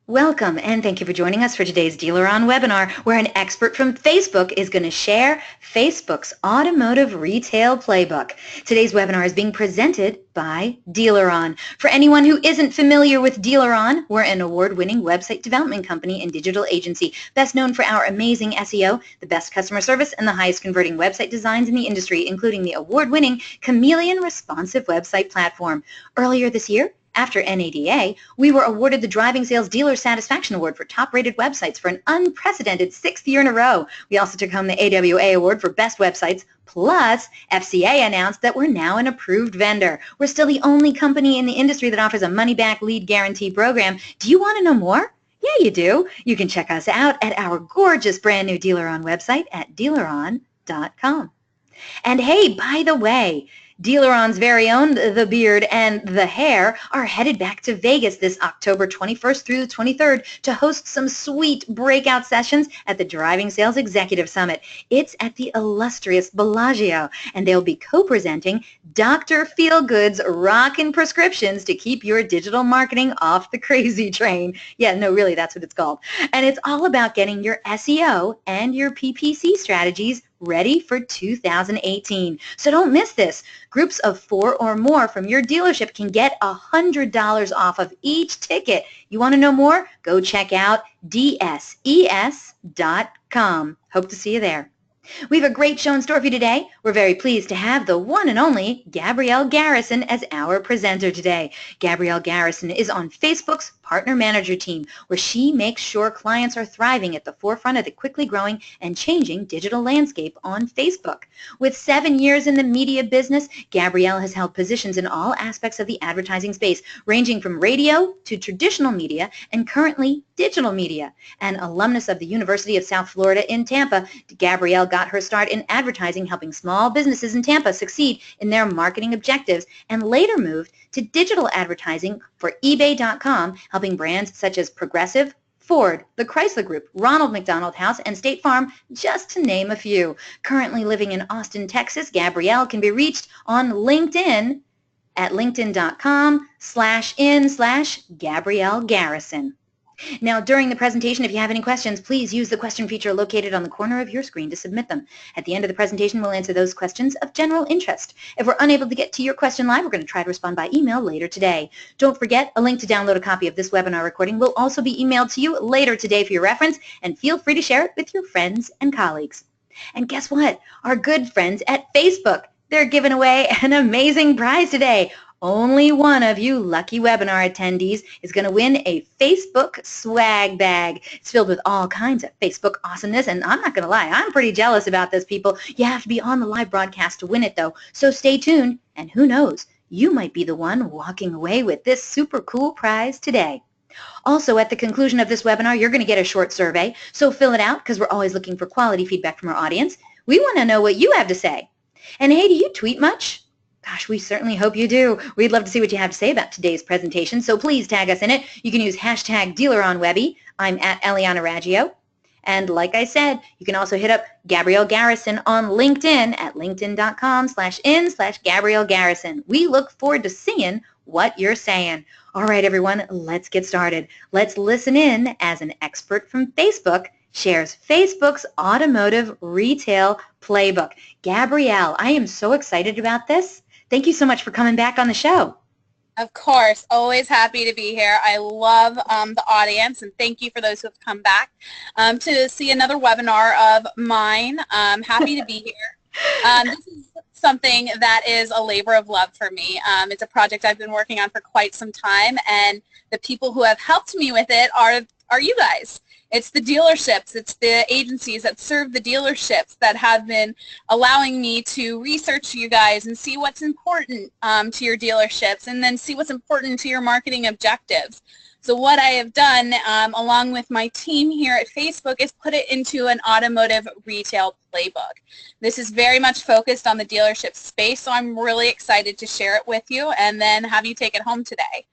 Welcome, and thank you for joining us for today's DealerOn webinar, where an expert from Facebook is going to share Facebook's Automotive Retail Playbook. Today's webinar is being presented by DealerOn. For anyone who isn't familiar with DealerOn, we're an award-winning website development company and digital agency, best known for our amazing SEO, the best customer service, and the highest converting website designs in the industry, including the award-winning Chameleon responsive website platform. Earlier this year, after NADA, we were awarded the Driving Sales Dealer Satisfaction Award for top-rated websites for an unprecedented 6th year in a row. We also took home the AWA Award for Best Websites. Plus, FCA announced that we're now an approved vendor. We're still the only company in the industry that offers a money-back lead guarantee program. Do you want to know more? Yeah, you do. You can check us out at our gorgeous brand new DealerOn website at DealerOn.com. And hey, by the way, DealerOn's very own The Beard and The Hair are headed back to Vegas this October 21st through the 23rd to host some sweet breakout sessions at the Driving Sales Executive Summit. It's at the illustrious Bellagio, and they'll be co-presenting Dr. Feelgood's Rockin' Prescriptions to keep your digital marketing off the crazy train. Yeah, no, really, that's what it's called. And it's all about getting your SEO and your PPC strategies ready for 2018. So don't miss this. Groups of 4 or more from your dealership can get $100 off of each ticket. You want to know more? Go check out DSES.com. Hope to see you there. We have a great show in store for you today. We're very pleased to have the one and only Gabrielle Garrison as our presenter today. Gabrielle Garrison is on Facebook's Partner Manager team, where she makes sure clients are thriving at the forefront of the quickly growing and changing digital landscape on Facebook. With 7 years in the media business, Gabrielle has held positions in all aspects of the advertising space, ranging from radio to traditional media and currently digital media. An alumnus of the University of South Florida in Tampa, Gabrielle got her start in advertising, helping small businesses in Tampa succeed in their marketing objectives, and later moved to digital advertising for eBay.com, helping brands such as Progressive, Ford, the Chrysler Group, Ronald McDonald House, and State Farm, just to name a few. Currently living in Austin, Texas, Gabrielle can be reached on LinkedIn at linkedin.com/in/Gabrielle Garrison. Now, during the presentation, if you have any questions, please use the question feature located on the corner of your screen to submit them. At the end of the presentation, we'll answer those questions of general interest. If we're unable to get to your question live, we're going to try to respond by email later today. Don't forget, a link to download a copy of this webinar recording will also be emailed to you later today for your reference, and feel free to share it with your friends and colleagues. And guess what? Our good friends at Facebook, they're giving away an amazing prize today. Only one of you lucky webinar attendees is going to win a Facebook swag bag. It's filled with all kinds of Facebook awesomeness, and I'm not going to lie, I'm pretty jealous about this, people. You have to be on the live broadcast to win it, though, so stay tuned, and who knows, you might be the one walking away with this super cool prize today. Also, at the conclusion of this webinar, you're going to get a short survey, so fill it out because we're always looking for quality feedback from our audience. We want to know what you have to say. And hey, do you tweet much? Gosh, we certainly hope you do. We'd love to see what you have to say about today's presentation, so please tag us in it. You can use hashtag DealerOnWebby. I'm at Eliana Raggio. And like I said, you can also hit up Gabrielle Garrison on LinkedIn at linkedin.com/in/Gabrielle Garrison. We look forward to seeing what you're saying. All right, everyone, let's get started. Let's listen in as an expert from Facebook shares Facebook's Automotive Retail Playbook. Gabrielle, I am so excited about this. Thank you so much for coming back on the show. Of course, always happy to be here. I love the audience, and thank you for those who have come back to see another webinar of mine. I'm happy to be here. This is something that is a labor of love for me. It's a project I've been working on for quite some time, and the people who have helped me with it are you guys. It's the dealerships, it's the agencies that serve the dealerships that have been allowing me to research you guys and see what's important to your dealerships, and then see what's important to your marketing objectives. So what I have done, along with my team here at Facebook, is put it into an automotive retail playbook. This is very much focused on the dealership space, so I'm really excited to share it with you and then have you take it home today.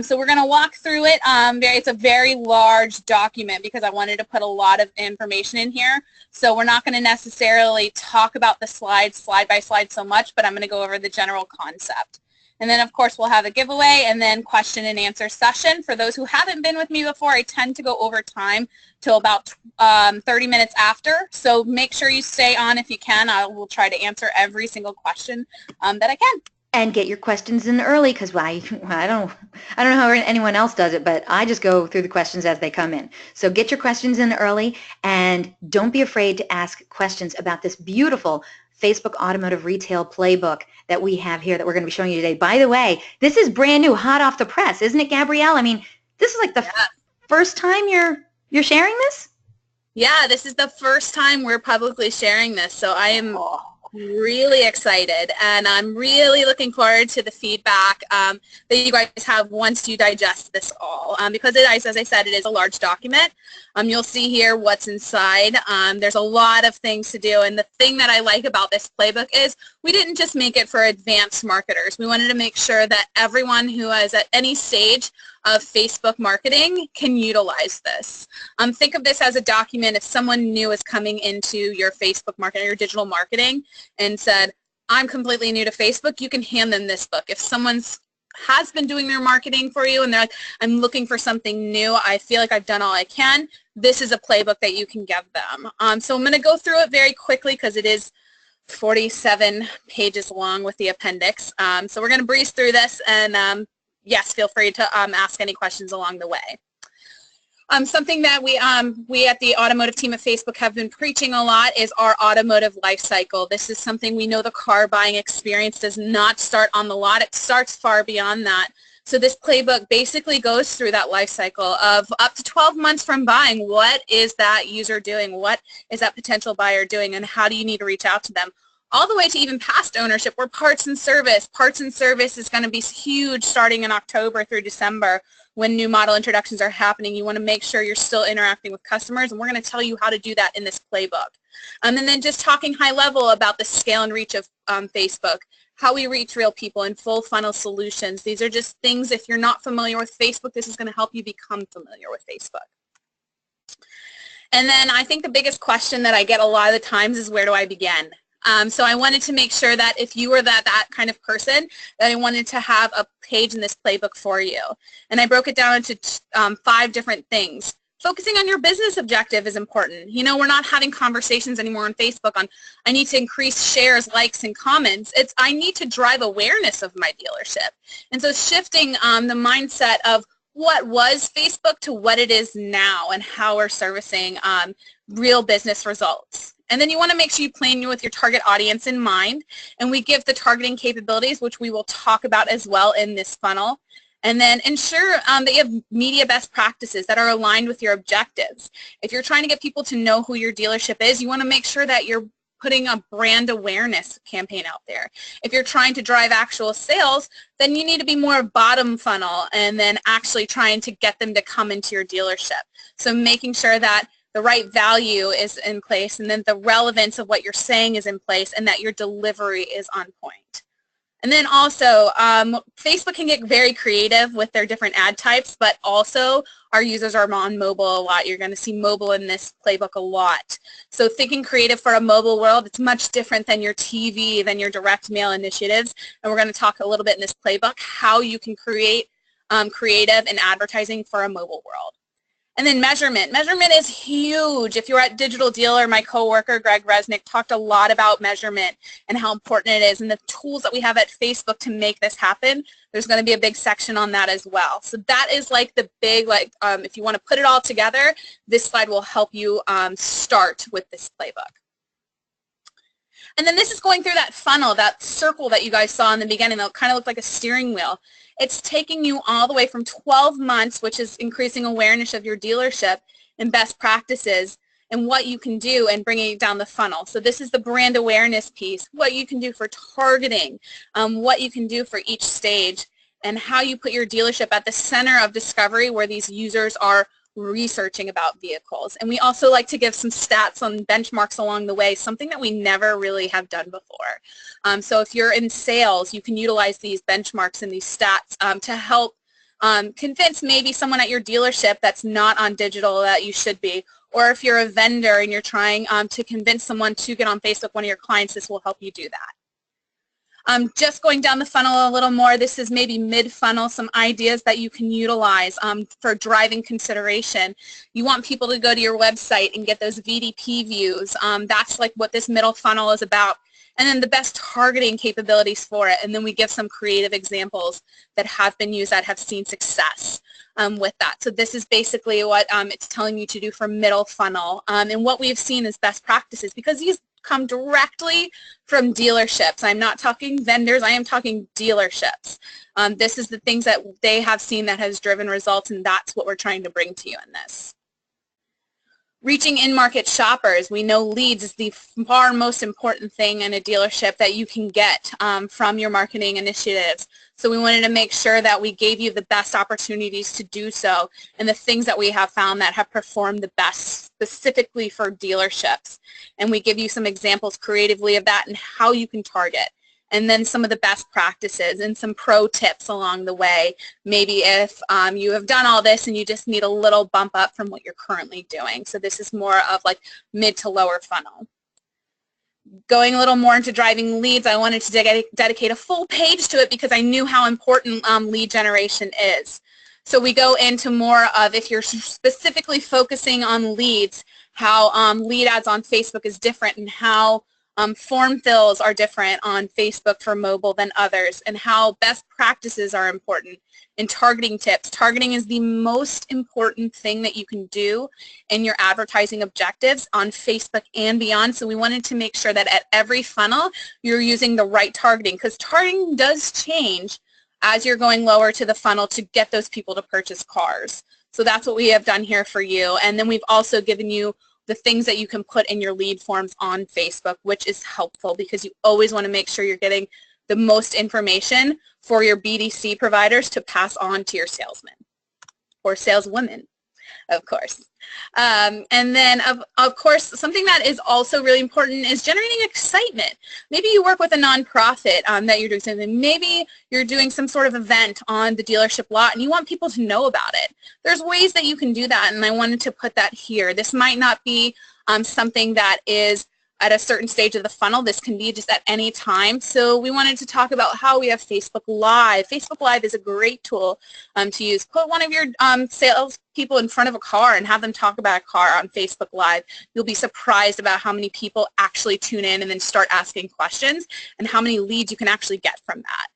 So we're going to walk through it. It's a very large document because I wanted to put a lot of information in here. So we're not going to necessarily talk about the slides slide by slide so much, but I'm going to go over the general concept. And then, of course, we'll have a giveaway and then question and answer session. For those who haven't been with me before, I tend to go over time till about 30 minutes after. So make sure you stay on if you can. I will try to answer every single question that I can. And get your questions in early, because I don't know how anyone else does it, but I just go through the questions as they come in. So get your questions in early, and don't be afraid to ask questions about this beautiful Facebook Automotive Retail Playbook that we have here that we're going to be showing you today. By the way, this is brand new, hot off the press, isn't it, Gabrielle? I mean, this is like the first time you're sharing this? Yeah, this is the first time we're publicly sharing this, so I am really excited, and I'm really looking forward to the feedback that you guys have once you digest this all, because it is, as I said, it is a large document. You'll see here what's inside. There's a lot of things to do, and the thing that I like about this playbook is we didn't just make it for advanced marketers. We wanted to make sure that everyone who is at any stage of Facebook marketing can utilize this. Think of this as a document if someone new is coming into your Facebook marketing, your digital marketing, and said, I'm completely new to Facebook, you can hand them this book. If someone has been doing their marketing for you and they're like, I'm looking for something new, I feel like I've done all I can, this is a playbook that you can give them. So I'm going to go through it very quickly because it is 47 pages long with the appendix. So we're going to breeze through this, and yes, feel free to ask any questions along the way. Something that we at the automotive team at Facebook have been preaching a lot is our automotive life cycle. This is something we know the car buying experience does not start on the lot. It starts far beyond that. So this playbook basically goes through that life cycle of up to 12 months from buying. What is that user doing? What is that potential buyer doing? And how do you need to reach out to them? All the way to even past ownership, where parts and service. Parts and service is going to be huge starting in October through December when new model introductions are happening. You want to make sure you're still interacting with customers, and we're going to tell you how to do that in this playbook. And then just talking high level about the scale and reach of Facebook, how we reach real people, and full funnel solutions. These are just things, if you're not familiar with Facebook, this is going to help you become familiar with Facebook. And then I think the biggest question that I get a lot of the times is, where do I begin? So I wanted to make sure that if you were that kind of person, that I wanted to have a page in this playbook for you. And I broke it down into 5 different things. Focusing on your business objective is important. You know, we're not having conversations anymore on Facebook on, I need to increase shares, likes, and comments. It's, I need to drive awareness of my dealership. And so shifting the mindset of what was Facebook to what it is now and how we're servicing real business results. And then you want to make sure you plan with your target audience in mind. And we give the targeting capabilities, which we will talk about as well in this funnel. And then ensure that you have media best practices that are aligned with your objectives. If you're trying to get people to know who your dealership is, you want to make sure that you're putting a brand awareness campaign out there. If you're trying to drive actual sales, then you need to be more bottom funnel and then actually trying to get them to come into your dealership. So making sure that the right value is in place, and then the relevance of what you're saying is in place, and that your delivery is on point. And then also, Facebook can get very creative with their different ad types, but also our users are on mobile a lot. You're going to see mobile in this playbook a lot. So thinking creative for a mobile world, it's much different than your TV, than your direct mail initiatives. And we're going to talk a little bit in this playbook how you can create creative and advertising for a mobile world. And then measurement. Measurement is huge. If you're at Digital Dealer, my coworker, Greg Resnick, talked a lot about measurement and how important it is and the tools that we have at Facebook to make this happen. There's going to be a big section on that as well. So that is like the big, if you want to put it all together, this slide will help you start with this playbook. And then this is going through that funnel, that circle that you guys saw in the beginning that kind of looked like a steering wheel. It's taking you all the way from 12 months, which is increasing awareness of your dealership and best practices and what you can do and bringing it down the funnel. So this is the brand awareness piece, what you can do for targeting, what you can do for each stage, and how you put your dealership at the center of discovery where these users are researching about vehicles. And we also like to give some stats on benchmarks along the way, something that we never really have done before. So if you're in sales, you can utilize these benchmarks and these stats to help convince maybe someone at your dealership that's not on digital that you should be. Or if you're a vendor and you're trying to convince someone to get on Facebook, one of your clients, this will help you do that. Just going down the funnel a little more, this is maybe mid-funnel, some ideas that you can utilize for driving consideration. You want people to go to your website and get those VDP views. That's like what this middle funnel is about. And then the best targeting capabilities for it. And then we give some creative examples that have been used that have seen success with that. So this is basically what it's telling you to do for middle funnel. And what we've seen is best practices, because these come directly from dealerships. I'm not talking vendors, I am talking dealerships. This is the things that they have seen that has driven results, and that's what we're trying to bring to you in this. Reaching in-market shoppers. We know leads is the far most important thing in a dealership that you can get from your marketing initiatives. So we wanted to make sure that we gave you the best opportunities to do so, and the things that we have found that have performed the best specifically for dealerships. And we give you some examples creatively of that and how you can target. And then some of the best practices and some pro tips along the way. Maybe if you have done all this and you just need a little bump up from what you're currently doing. So this is more of like mid to lower funnel. Going a little more into driving leads, I wanted to dedicate a full page to it because I knew how important lead generation is. So we go into more of, if you're specifically focusing on leads, how lead ads on Facebook is different, and how form fills are different on Facebook for mobile than others, and how best practices are important, and targeting tips. Targeting is the most important thing that you can do in your advertising objectives on Facebook and beyond. So we wanted to make sure that at every funnel you're using the right targeting, because targeting does change as you're going lower to the funnel to get those people to purchase cars. So that's what we have done here for you. And then we've also given you the things that you can put in your lead forms on Facebook, which is helpful because you always want to make sure you're getting the most information for your BDC providers to pass on to your salesmen or saleswomen, of course. And then, of course, something that is also really important is generating excitement. Maybe you work with a nonprofit that you're doing something. Maybe you're doing some sort of event on the dealership lot and you want people to know about it. There's ways that you can do that, and I wanted to put that here. This might not be something that is at a certain stage of the funnel. This can be just at any time. So we wanted to talk about how we have Facebook Live. Facebook Live is a great tool to use. Put one of your sales people in front of a car and have them talk about a car on Facebook Live. You'll be surprised about how many people actually tune in and then start asking questions, and how many leads you can actually get from that.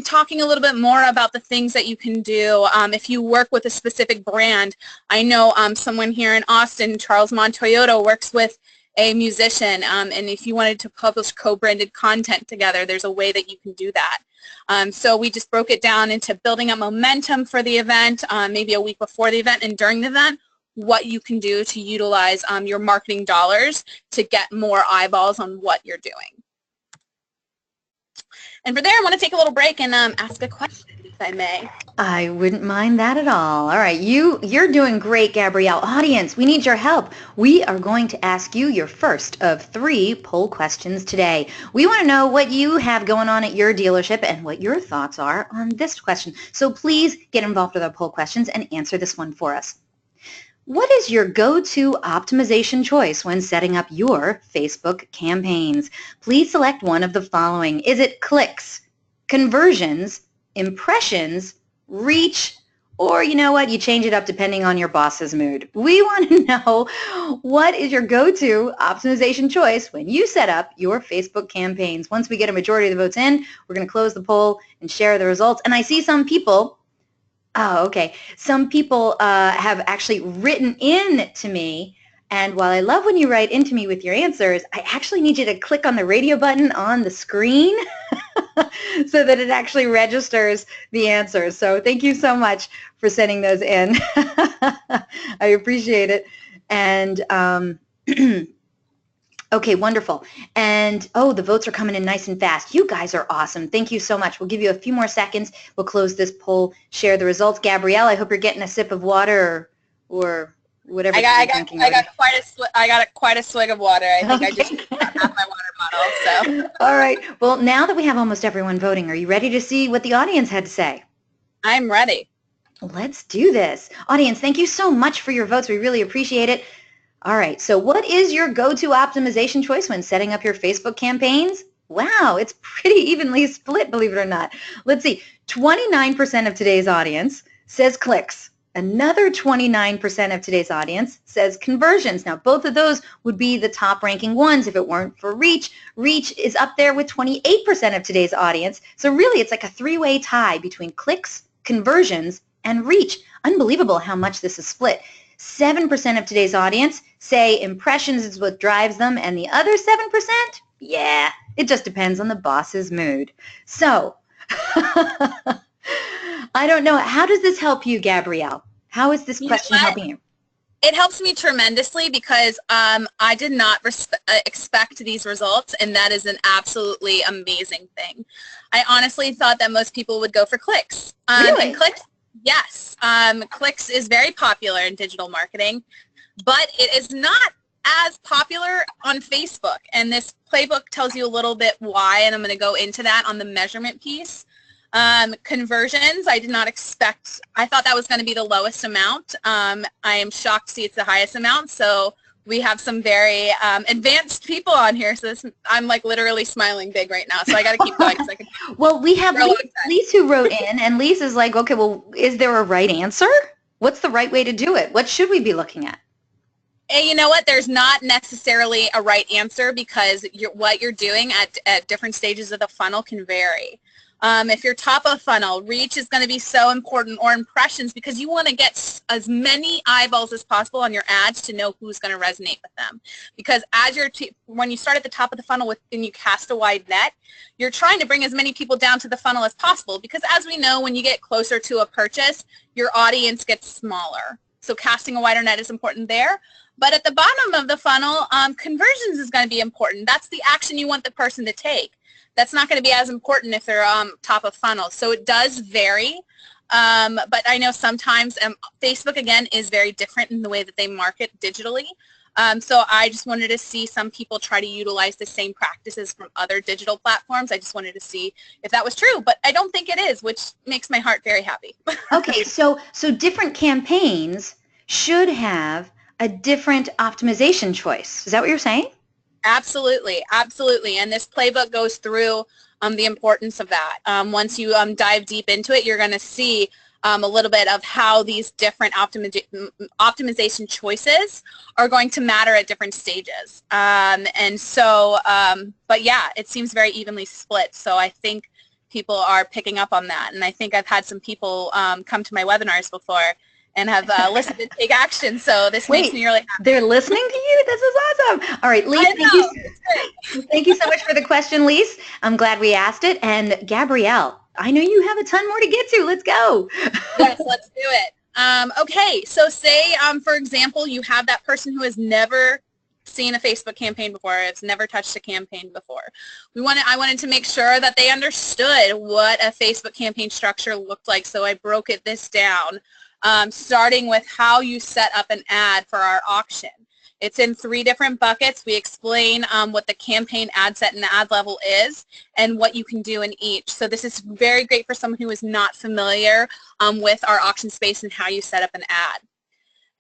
Talking a little bit more about the things that you can do if you work with a specific brand. I know someone here in Austin, Charles Montoyoto, works with a musician, and if you wanted to publish co-branded content together, there's a way that you can do that. So we just broke it down into building up momentum for the event, maybe a week before the event and during the event, what you can do to utilize your marketing dollars to get more eyeballs on what you're doing. And for there, I want to take a little break and ask a question, if I may. I wouldn't mind that at all. All right, you're doing great, Gabrielle. Audience, we need your help. We are going to ask you your first of 3 poll questions today. We want to know what you have going on at your dealership and what your thoughts are on this question. So please get involved with our poll questions and answer this one for us. What is your go-to optimization choice when setting up your Facebook campaigns? Please select one of the following. Is it clicks, conversions, impressions, reach, or you know what, you change it up depending on your boss's mood? We want to know, what is your go-to optimization choice when you set up your Facebook campaigns? Once we get a majority of the votes in, we're going to close the poll and share the results. And I see some people, some people have actually written in to me, and while I love when you write into me with your answers, I actually need you to click on the radio button on the screen so that it actually registers the answers. So thank you so much for sending those in. I appreciate it. And okay, wonderful. And oh, the votes are coming in nice and fast. You guys are awesome. Thank you so much. We'll give you a few more seconds. We'll close this poll, share the results. Gabrielle, I hope you're getting a sip of water or whatever. I got quite a swig of water. I think I just have my water bottle. So. All right. Well, now that we have almost everyone voting, are you ready to see what the audience had to say? I'm ready. Let's do this. Audience, thank you so much for your votes. We really appreciate it. All right. So what is your go-to optimization choice when setting up your Facebook campaigns? Wow, it's pretty evenly split, believe it or not. Let's see, 29% of today's audience says clicks. Another 29% of today's audience says conversions. Now, both of those would be the top ranking ones if it weren't for reach. Reach is up there with 28% of today's audience. So really, it's like a three-way tie between clicks, conversions, and reach. Unbelievable how much this is split. 7% of today's audience say impressions is what drives them, and the other 7%, yeah, it just depends on the boss's mood. So, I don't know. How does this help you, Gabrielle? How is this question helping you? It helps me tremendously because I did not expect these results, and that is an absolutely amazing thing. I honestly thought that most people would go for clicks. Really? And clicks, yes. Clicks is very popular in digital marketing, but it is not as popular on Facebook. And this playbook tells you a little bit why, and I'm going to go into that on the measurement piece. Conversions, I did not expect. I thought that was going to be the lowest amount. I am shocked to see it's the highest amount. So we have some very advanced people on here. So I'm like literally smiling big right now. So I got to keep going. Well, we have Lise who wrote in, and Lise is like, okay, well, is there a right answer? What's the right way to do it? What should we be looking at? And you know what? There's not necessarily a right answer because what you're doing at different stages of the funnel can vary. If you're top of funnel, reach is going to be so important, or impressions, because you want to get as many eyeballs as possible on your ads to know who's going to resonate with them. Because as when you start at the top of the funnel and you cast a wide net, you're trying to bring as many people down to the funnel as possible. Because as we know, when you get closer to a purchase, your audience gets smaller. So casting a wider net is important there. But at the bottom of the funnel, conversions is going to be important. That's the action you want the person to take. That's not going to be as important if they're top of funnel. So it does vary. But I know sometimes Facebook, again, is very different in the way that they market digitally. So I just wanted to see some people try to utilize the same practices from other digital platforms. I just wanted to see if that was true. But I don't think it is, which makes my heart very happy. Okay, so different campaigns should have a different optimization choice. Is that what you're saying? Absolutely, absolutely. And this playbook goes through the importance of that. Once you dive deep into it, you're going to see a little bit of how these different optimization choices are going to matter at different stages. And so, but yeah, it seems very evenly split. So I think people are picking up on that. And I think I've had some people come to my webinars before and have listened to take action. So this makes me really happy. They're listening to you? This is awesome. All right, Lise, thank you so much for the question, Lise. I'm glad we asked it. And Gabrielle, I know you have a ton more to get to. Let's go. Yes, let's do it. Okay, so say, for example, you have that person who has never seen a Facebook campaign before, has never touched a campaign before. I wanted to make sure that they understood what a Facebook campaign structure looked like, so I broke this down. Starting with how you set up an ad for our auction. It's in 3 different buckets. We explain what the campaign ad set and ad level is and what you can do in each. So this is very great for someone who is not familiar with our auction space and how you set up an ad.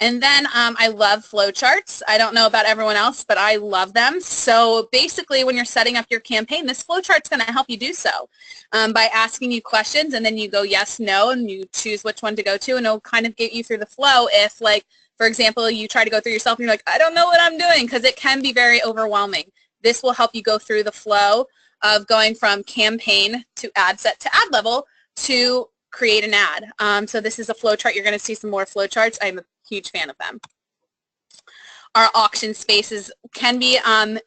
And then I love flowcharts. I don't know about everyone else, but I love them. So basically, when you're setting up your campaign, this flowchart's going to help you do so by asking you questions, and then you go yes, no, and you choose which one to go to, and it'll kind of get you through the flow if, like, for example, you try to go through yourself and you're like, I don't know what I'm doing, because it can be very overwhelming. This will help you go through the flow of going from campaign to ad set to ad level to create an ad. So this is a flowchart. You're going to see some more flowcharts. I'm a huge fan of them. Our auction spaces can be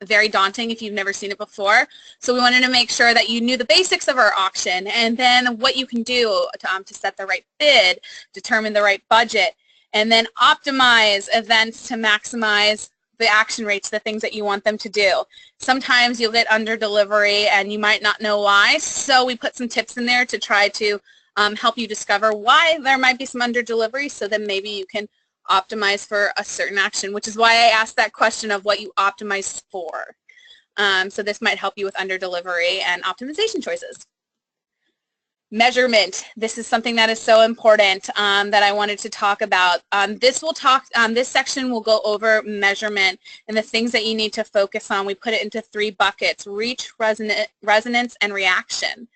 very daunting if you've never seen it before. So we wanted to make sure that you knew the basics of our auction and then what you can do to set the right bid, determine the right budget, and then optimize events to maximize the action rates, the things that you want them to do. Sometimes you'll get under delivery and you might not know why, so we put some tips in there to try to help you discover why there might be some under delivery, so then maybe you can optimize for a certain action, which is why I asked that question of what you optimize for. So this might help you with under delivery and optimization choices. Measurement. This is something that is so important that I wanted to talk about. This section will go over measurement and the things that you need to focus on. We put it into 3 buckets: reach, resonance, and reaction.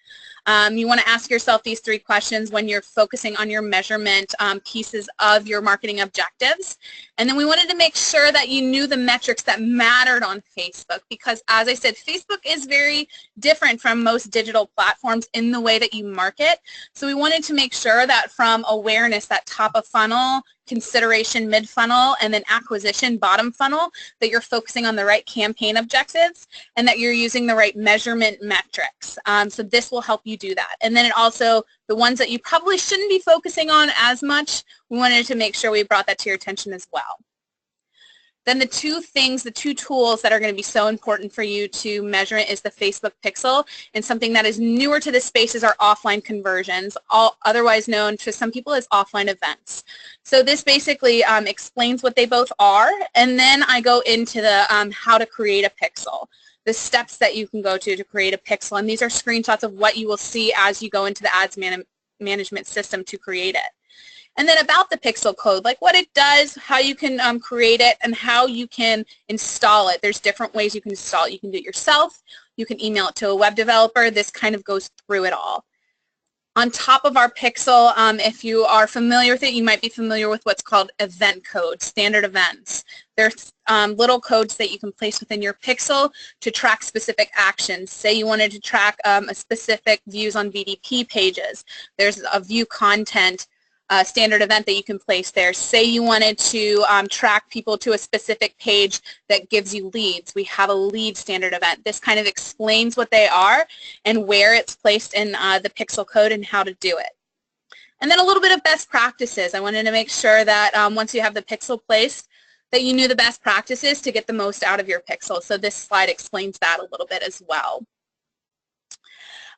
You want to ask yourself these 3 questions when you're focusing on your measurement pieces of your marketing objectives. And then we wanted to make sure that you knew the metrics that mattered on Facebook, because as I said, Facebook is very different from most digital platforms in the way that you market. So we wanted to make sure that from awareness, that top of funnel, consideration mid-funnel, and then acquisition bottom funnel, that you're focusing on the right campaign objectives and that you're using the right measurement metrics. So this will help you do that. And then it also, the ones that you probably shouldn't be focusing on as much, we wanted to make sure we brought that to your attention as well. Then the 2 tools that are going to be so important for you to measure it is the Facebook Pixel, and something that is newer to this space is our offline conversions, otherwise known to some people as offline events. So this basically explains what they both are, and then I go into the how to create a pixel, the steps that you can go to create a pixel, and these are screenshots of what you will see as you go into the ads management system to create it. And then about the pixel code, like what it does, how you can create it, and how you can install it. There's different ways you can install it. You can do it yourself. You can email it to a web developer. This kind of goes through it all. On top of our pixel, if you are familiar with it, you might be familiar with what's called event code, standard events. There's little codes that you can place within your pixel to track specific actions. Say you wanted to track a specific views on VDP pages. There's a view content standard event that you can place there. Say you wanted to track people to a specific page that gives you leads. We have a lead standard event. This kind of explains what they are and where it's placed in the pixel code and how to do it. And then a little bit of best practices. I wanted to make sure that once you have the pixel placed, that you knew the best practices to get the most out of your pixel. So this slide explains that a little bit as well.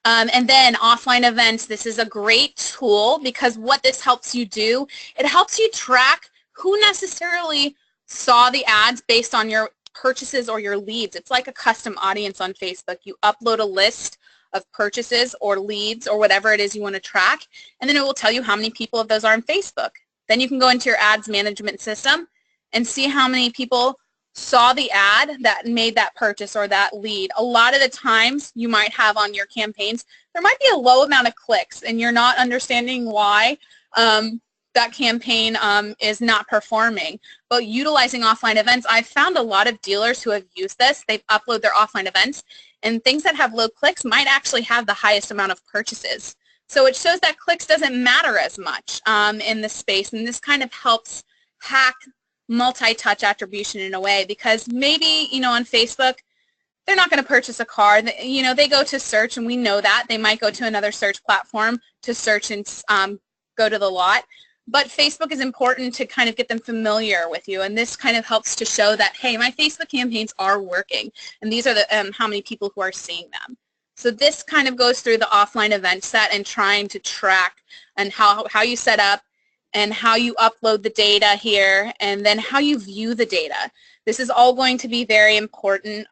And then offline events, this is a great tool because what this helps you do, it helps you track who necessarily saw the ads based on your purchases or your leads. It's like a custom audience on Facebook. You upload a list of purchases or leads or whatever it is you want to track, and then it will tell you how many people of those are on Facebook. Then you can go into your ads management system and see how many people saw the ad that made that purchase or that lead. A lot of the times you might have on your campaigns, there might be a low amount of clicks and you're not understanding why that campaign is not performing. But utilizing offline events, I've found a lot of dealers who have used this. They've uploaded their offline events, and things that have low clicks might actually have the highest amount of purchases. So it shows that clicks doesn't matter as much in this space, and this kind of helps hack multi-touch attribution in a way, because maybe, you know, on Facebook, they're not going to purchase a car. You know, they go to search, and we know that. They might go to another search platform to search and go to the lot. But Facebook is important to kind of get them familiar with you, and this kind of helps to show that, hey, my Facebook campaigns are working, and these are the how many people who are seeing them. So this kind of goes through the offline event set and trying to track and how you set up and how you upload the data here, and then how you view the data. This is all going to be very important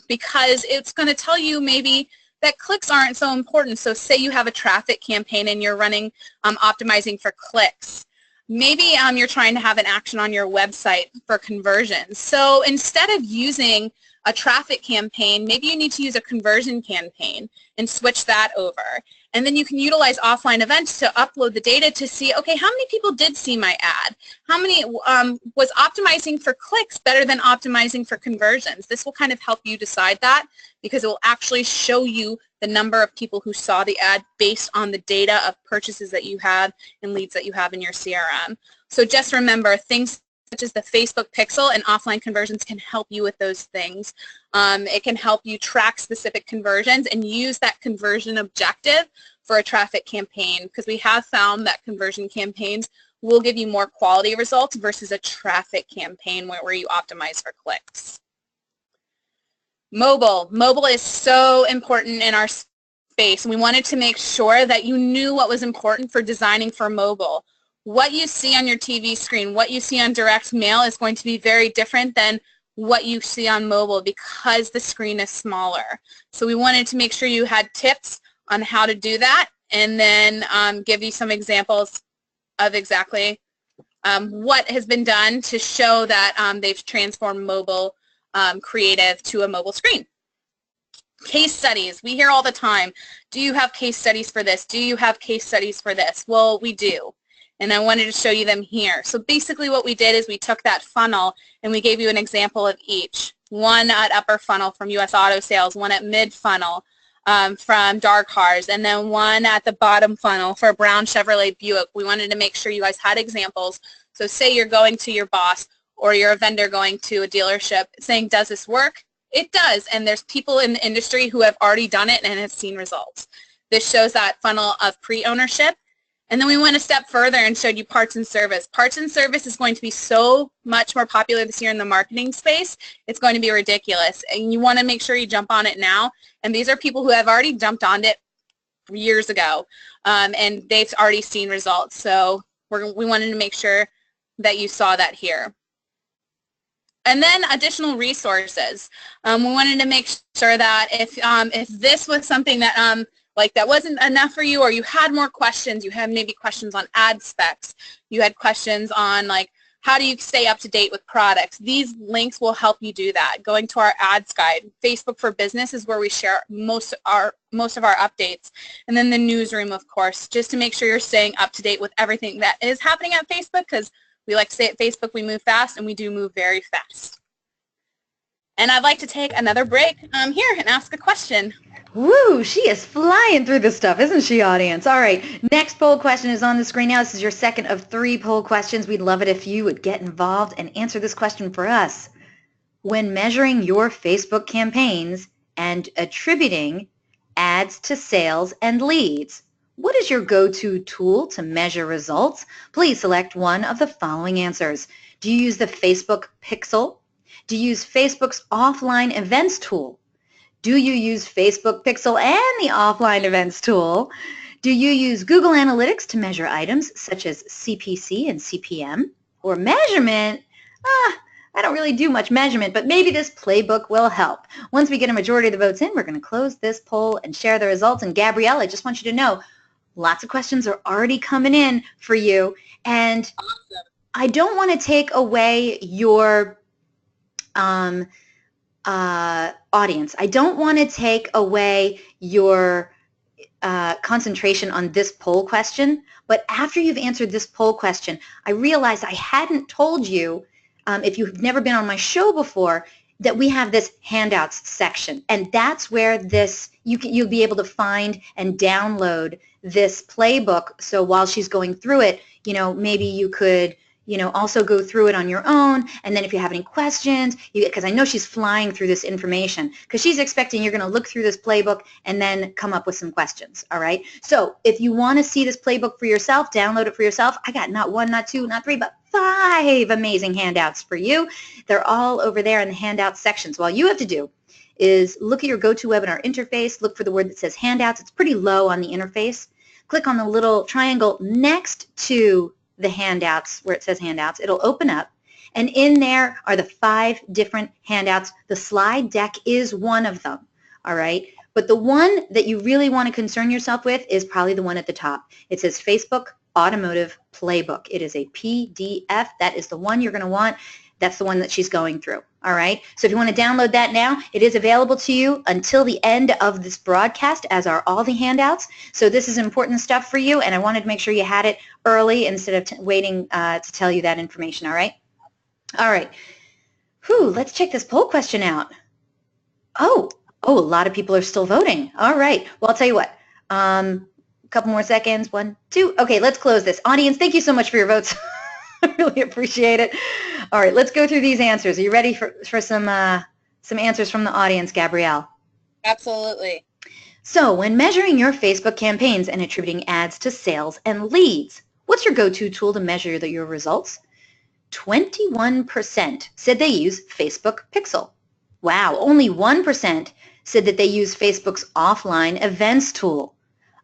because it's going to tell you maybe that clicks aren't so important. So say you have a traffic campaign and you're running optimizing for clicks. Maybe you're trying to have an action on your website for conversions. So instead of using a traffic campaign, maybe you need to use a conversion campaign and switch that over. And then you can utilize offline events to upload the data to see, okay, how many people did see my ad? How many was optimizing for clicks better than optimizing for conversions? This will kind of help you decide that, because it will actually show you the number of people who saw the ad based on the data of purchases that you have and leads that you have in your CRM. So just remember, things such as the Facebook Pixel and offline conversions can help you with those things. It can help you track specific conversions and use that conversion objective for a traffic campaign, because we have found that conversion campaigns will give you more quality results versus a traffic campaign where you optimize for clicks. Mobile. Mobile is so important in our space. We wanted to make sure that you knew what was important for designing for mobile. What you see on your TV screen, what you see on direct mail is going to be very different than what you see on mobile because the screen is smaller. So we wanted to make sure you had tips on how to do that and then give you some examples of exactly what has been done to show that they've transformed mobile creative to a mobile screen. Case studies. We hear all the time, do you have case studies for this? Do you have case studies for this? Well, we do. And I wanted to show you them here. So basically what we did is we took that funnel and we gave you an example of each. One at upper funnel from U.S. Auto Sales, one at mid funnel from Dark Cars, and then one at the bottom funnel for Brown Chevrolet Buick. We wanted to make sure you guys had examples. So say you're going to your boss or you're a vendor going to a dealership saying, does this work? It does, and there's people in the industry who have already done it and have seen results. This shows that funnel of pre-ownership. And then we went a step further and showed you parts and service. Parts and service is going to be so much more popular this year in the marketing space. It's going to be ridiculous. And you want to make sure you jump on it now. And these are people who have already jumped on it years ago, and they've already seen results. So we wanted to make sure that you saw that here. And then additional resources. We wanted to make sure that if this was something that that wasn't enough for you, or you had more questions, you had maybe questions on ad specs, you had questions on how do you stay up to date with products, these links will help you do that. Going to our ads guide, Facebook for Business is where we share most of our updates, and then the newsroom, of course, just to make sure you're staying up to date with everything that is happening at Facebook, because we like to say at Facebook we move fast, and we do move very fast. And I'd like to take another break here and ask a question. Woo, she is flying through this stuff, isn't she, audience? All right, next poll question is on the screen now. This is your second of 3 poll questions. We'd love it if you would get involved and answer this question for us. When measuring your Facebook campaigns and attributing ads to sales and leads, what is your go-to tool to measure results? Please select one of the following answers. Do you use the Facebook Pixel? Do you use Facebook's offline events tool? Do you use Facebook Pixel and the offline events tool? Do you use Google Analytics to measure items such as CPC and CPM? Or measurement? I don't really do much measurement, but maybe this playbook will help. Once we get a majority of the votes in, we're going to close this poll and share the results. And Gabrielle, I just want you to know, lots of questions are already coming in for you. And I don't want to take away your audience. I don't want to take away your concentration on this poll question, but after you've answered this poll question, I realized I hadn't told you, if you've never been on my show before, that we have this handouts section, and that's where you'll be able to find and download this playbook. So while she's going through it, maybe you could also go through it on your own, and then if you have any questions, because I know she's flying through this information, because she's expecting you're going to look through this playbook and then come up with some questions, all right? So if you want to see this playbook for yourself, download it for yourself. I got not 1, not 2, not 3, but 5 amazing handouts for you. They're all over there in the handouts section. So all you have to do is look at your GoToWebinar interface, look for the word that says handouts. It's pretty low on the interface. Click on the little triangle next to the handouts where it says handouts. It'll open up, and in there are the 5 different handouts. The slide deck is one of them, all right? But the one that you really want to concern yourself with is probably the one at the top. It says Facebook Automotive Playbook. It is a PDF. That is the one you're going to want. That's the one that she's going through, all right? So if you want to download that now, it is available to you until the end of this broadcast, as are all the handouts. So this is important stuff for you, and I wanted to make sure you had it early instead of waiting to tell you that information, all right? All right. Whew, let's check this poll question out. Oh, a lot of people are still voting. All right. Well, I'll tell you what. A couple more seconds. 1, 2. Okay, let's close this. Audience, thank you so much for your votes. I really appreciate it. All right, let's go through these answers. Are you ready for some answers from the audience, Gabrielle? Absolutely. So when measuring your Facebook campaigns and attributing ads to sales and leads, what's your go-to tool to measure your results? 21% said they use Facebook Pixel. Wow, only 1% said that they use Facebook's offline events tool.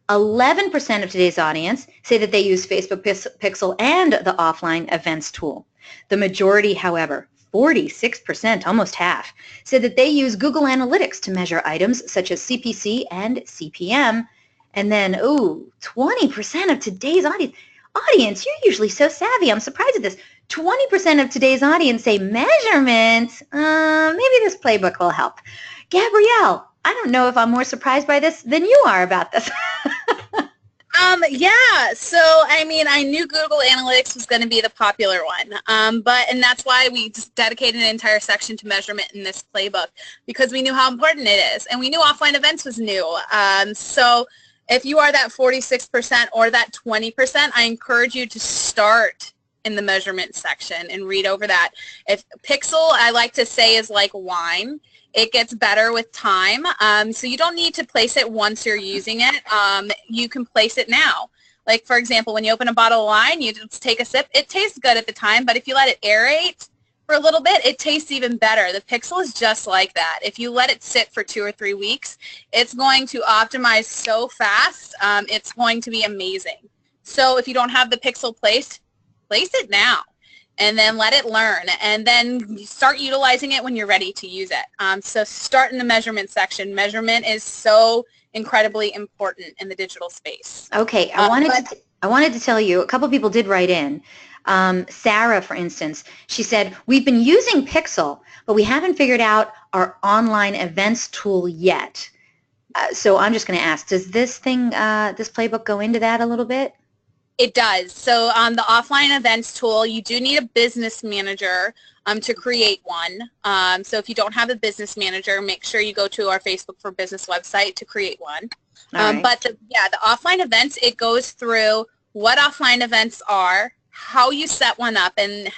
11% of today's audience say that they use Facebook Pixel and the offline events tool. The majority, however, 46%, almost half, said that they use Google Analytics to measure items such as CPC and CPM. And then, ooh, 20% of today's audience. Audience, you're usually so savvy. I'm surprised at this. 20% of today's audience say measurement. Maybe this playbook will help. Gabrielle, I don't know if I'm more surprised by this than you are about this. Yeah, so I mean, I knew Google Analytics was going to be the popular one, and that's why we just dedicated an entire section to measurement in this playbook, because we knew how important it is, and we knew offline events was new. So if you are that 46% or that 20%, I encourage you to start in the measurement section and read over that. If Pixel, I like to say, is like wine. It gets better with time, so you don't need to place it once you're using it. You can place it now. Like, for example, when you open a bottle of wine, you just take a sip. It tastes good at the time, but if you let it aerate for a little bit, it tastes even better. The Pixel is just like that. If you let it sit for 2 or 3 weeks, it's going to optimize so fast. It's going to be amazing. So if you don't have the Pixel placed, place it now. And then let it learn, and then start utilizing it when you're ready to use it. So start in the measurement section. Measurement is so incredibly important in the digital space. Okay, I wanted to tell you, a couple people did write in. Sarah, for instance, she said, we've been using Pixel, but we haven't figured out our online events tool yet. So I'm just going to ask, does this playbook go into that a little bit? It does. So on the offline events tool, you do need a business manager to create one. So if you don't have a business manager, make sure you go to our Facebook for Business website to create one. Right. But the offline events, it goes through what offline events are, how you set one up, and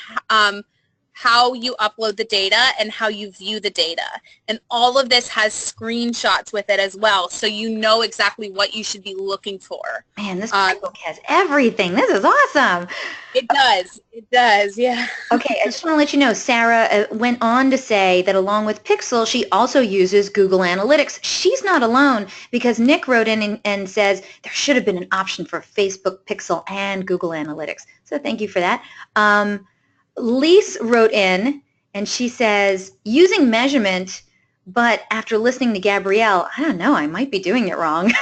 how you upload the data and how you view the data. And all of this has screenshots with it as well, so you know exactly what you should be looking for. Man, this playbook has everything. This is awesome. It does. It does, yeah. Okay, I just want to let you know, Sarah went on to say that along with Pixel, she also uses Google Analytics. She's not alone, because Nick wrote in and says there should have been an option for Facebook, Pixel, and Google Analytics. So thank you for that. Lise wrote in, and she says, using measurement, but after listening to Gabrielle, I don't know, I might be doing it wrong.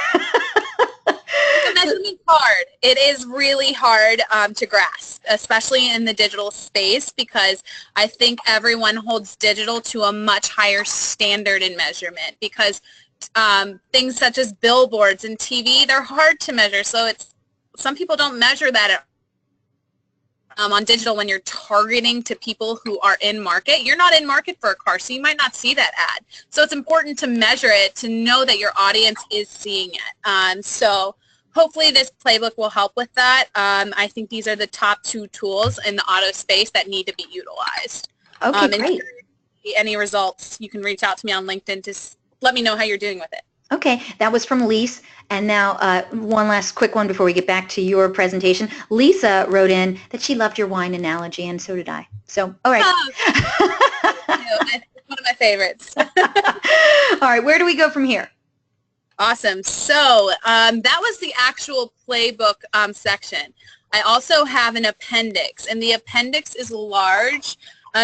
Measurement's hard. It is really hard to grasp, especially in the digital space, because I think everyone holds digital to a much higher standard in measurement, because things such as billboards and TV, they're hard to measure. So some people don't measure that on digital when you're targeting to people who are in market. You're not in market for a car, so you might not see that ad. So it's important to measure it to know that your audience is seeing it. So hopefully this playbook will help with that. I think these are the top 2 tools in the auto space that need to be utilized. Okay, great. If you see any results, you can reach out to me on LinkedIn to let me know how you're doing with it. Okay, that was from Lise. And now one last quick one before we get back to your presentation. Lisa wrote in that she loved your wine analogy, and so did I. So, all right. It's one of my favorites. All right, where do we go from here? Awesome. So that was the actual playbook section. I also have an appendix, and the appendix is large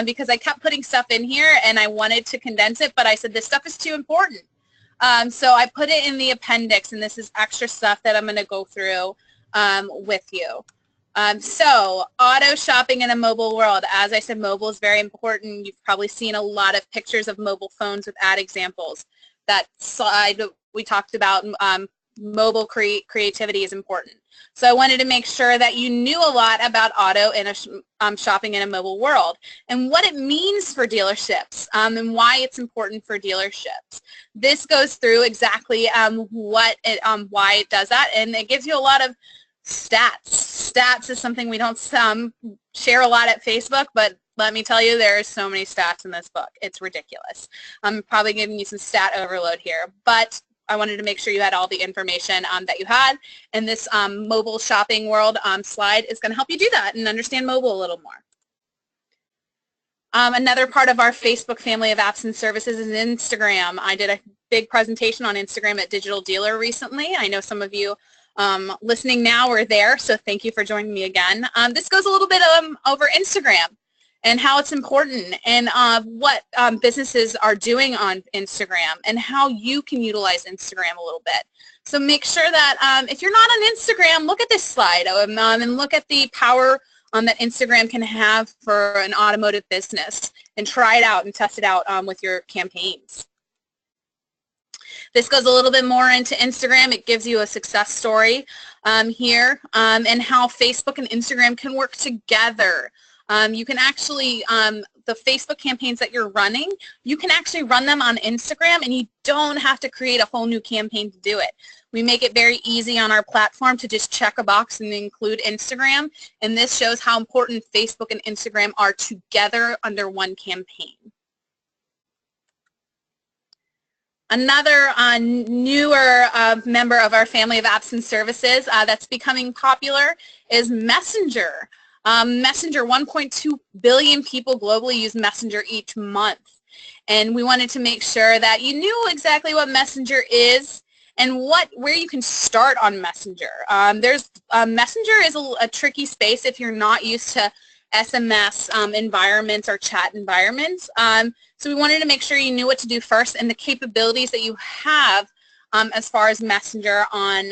because I kept putting stuff in here, and I wanted to condense it, but I said this stuff is too important. So I put it in the appendix, and this is extra stuff that I'm going to go through with you. So auto shopping in a mobile world. As I said, mobile is very important. You've probably seen a lot of pictures of mobile phones with ad examples. That slide we talked about, mobile creativity is important. So I wanted to make sure that you knew a lot about auto in a shopping in a mobile world, and what it means for dealerships, and why it's important for dealerships. This goes through exactly why it does that, and it gives you a lot of stats. Stats is something we don't share a lot at Facebook, but let me tell you, there are so many stats in this book. It's ridiculous. I'm probably giving you some stat overload here, but I wanted to make sure you had all the information that you had, and this mobile shopping world slide is going to help you do that and understand mobile a little more. Another part of our Facebook family of apps and services is Instagram. I did a big presentation on Instagram at Digital Dealer recently. I know some of you listening now are there, so thank you for joining me again. This goes a little bit over Instagram. and how it's important, and what businesses are doing on Instagram, and how you can utilize Instagram a little bit. So make sure that if you're not on Instagram, look at this slide and look at the power that Instagram can have for an automotive business, and try it out and test it out with your campaigns. This goes a little bit more into Instagram. It gives you a success story here, and how Facebook and Instagram can work together. You can actually, the Facebook campaigns that you're running, you can actually run them on Instagram, and you don't have to create a whole new campaign to do it. We make it very easy on our platform to just check a box and include Instagram, and this shows how important Facebook and Instagram are together under one campaign. Another newer member of our family of apps and services that's becoming popular is Messenger. Messenger, 1.2 billion people globally use Messenger each month. And we wanted to make sure that you knew exactly what Messenger is and where you can start on Messenger. Messenger is a tricky space if you're not used to SMS environments or chat environments. So we wanted to make sure you knew what to do first and the capabilities that you have as far as Messenger on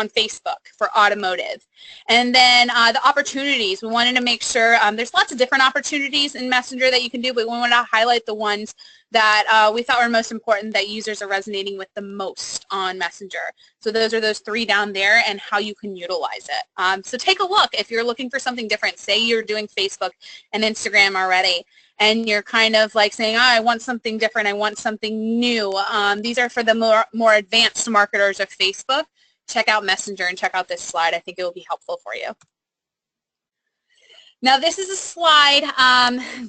Facebook for automotive. And then the opportunities, we wanted to make sure there's lots of different opportunities in Messenger that you can do, but we wanted to highlight the ones that we thought were most important, that users are resonating with the most on Messenger. So those are those 3 down there, and how you can utilize it. So take a look if you're looking for something different. Say you're doing Facebook and Instagram already, and you're kind of like saying, oh, I want something different, I want something new. These are for the more advanced marketers of Facebook. Check out Messenger and check out this slide. I think it will be helpful for you. Now this is a slide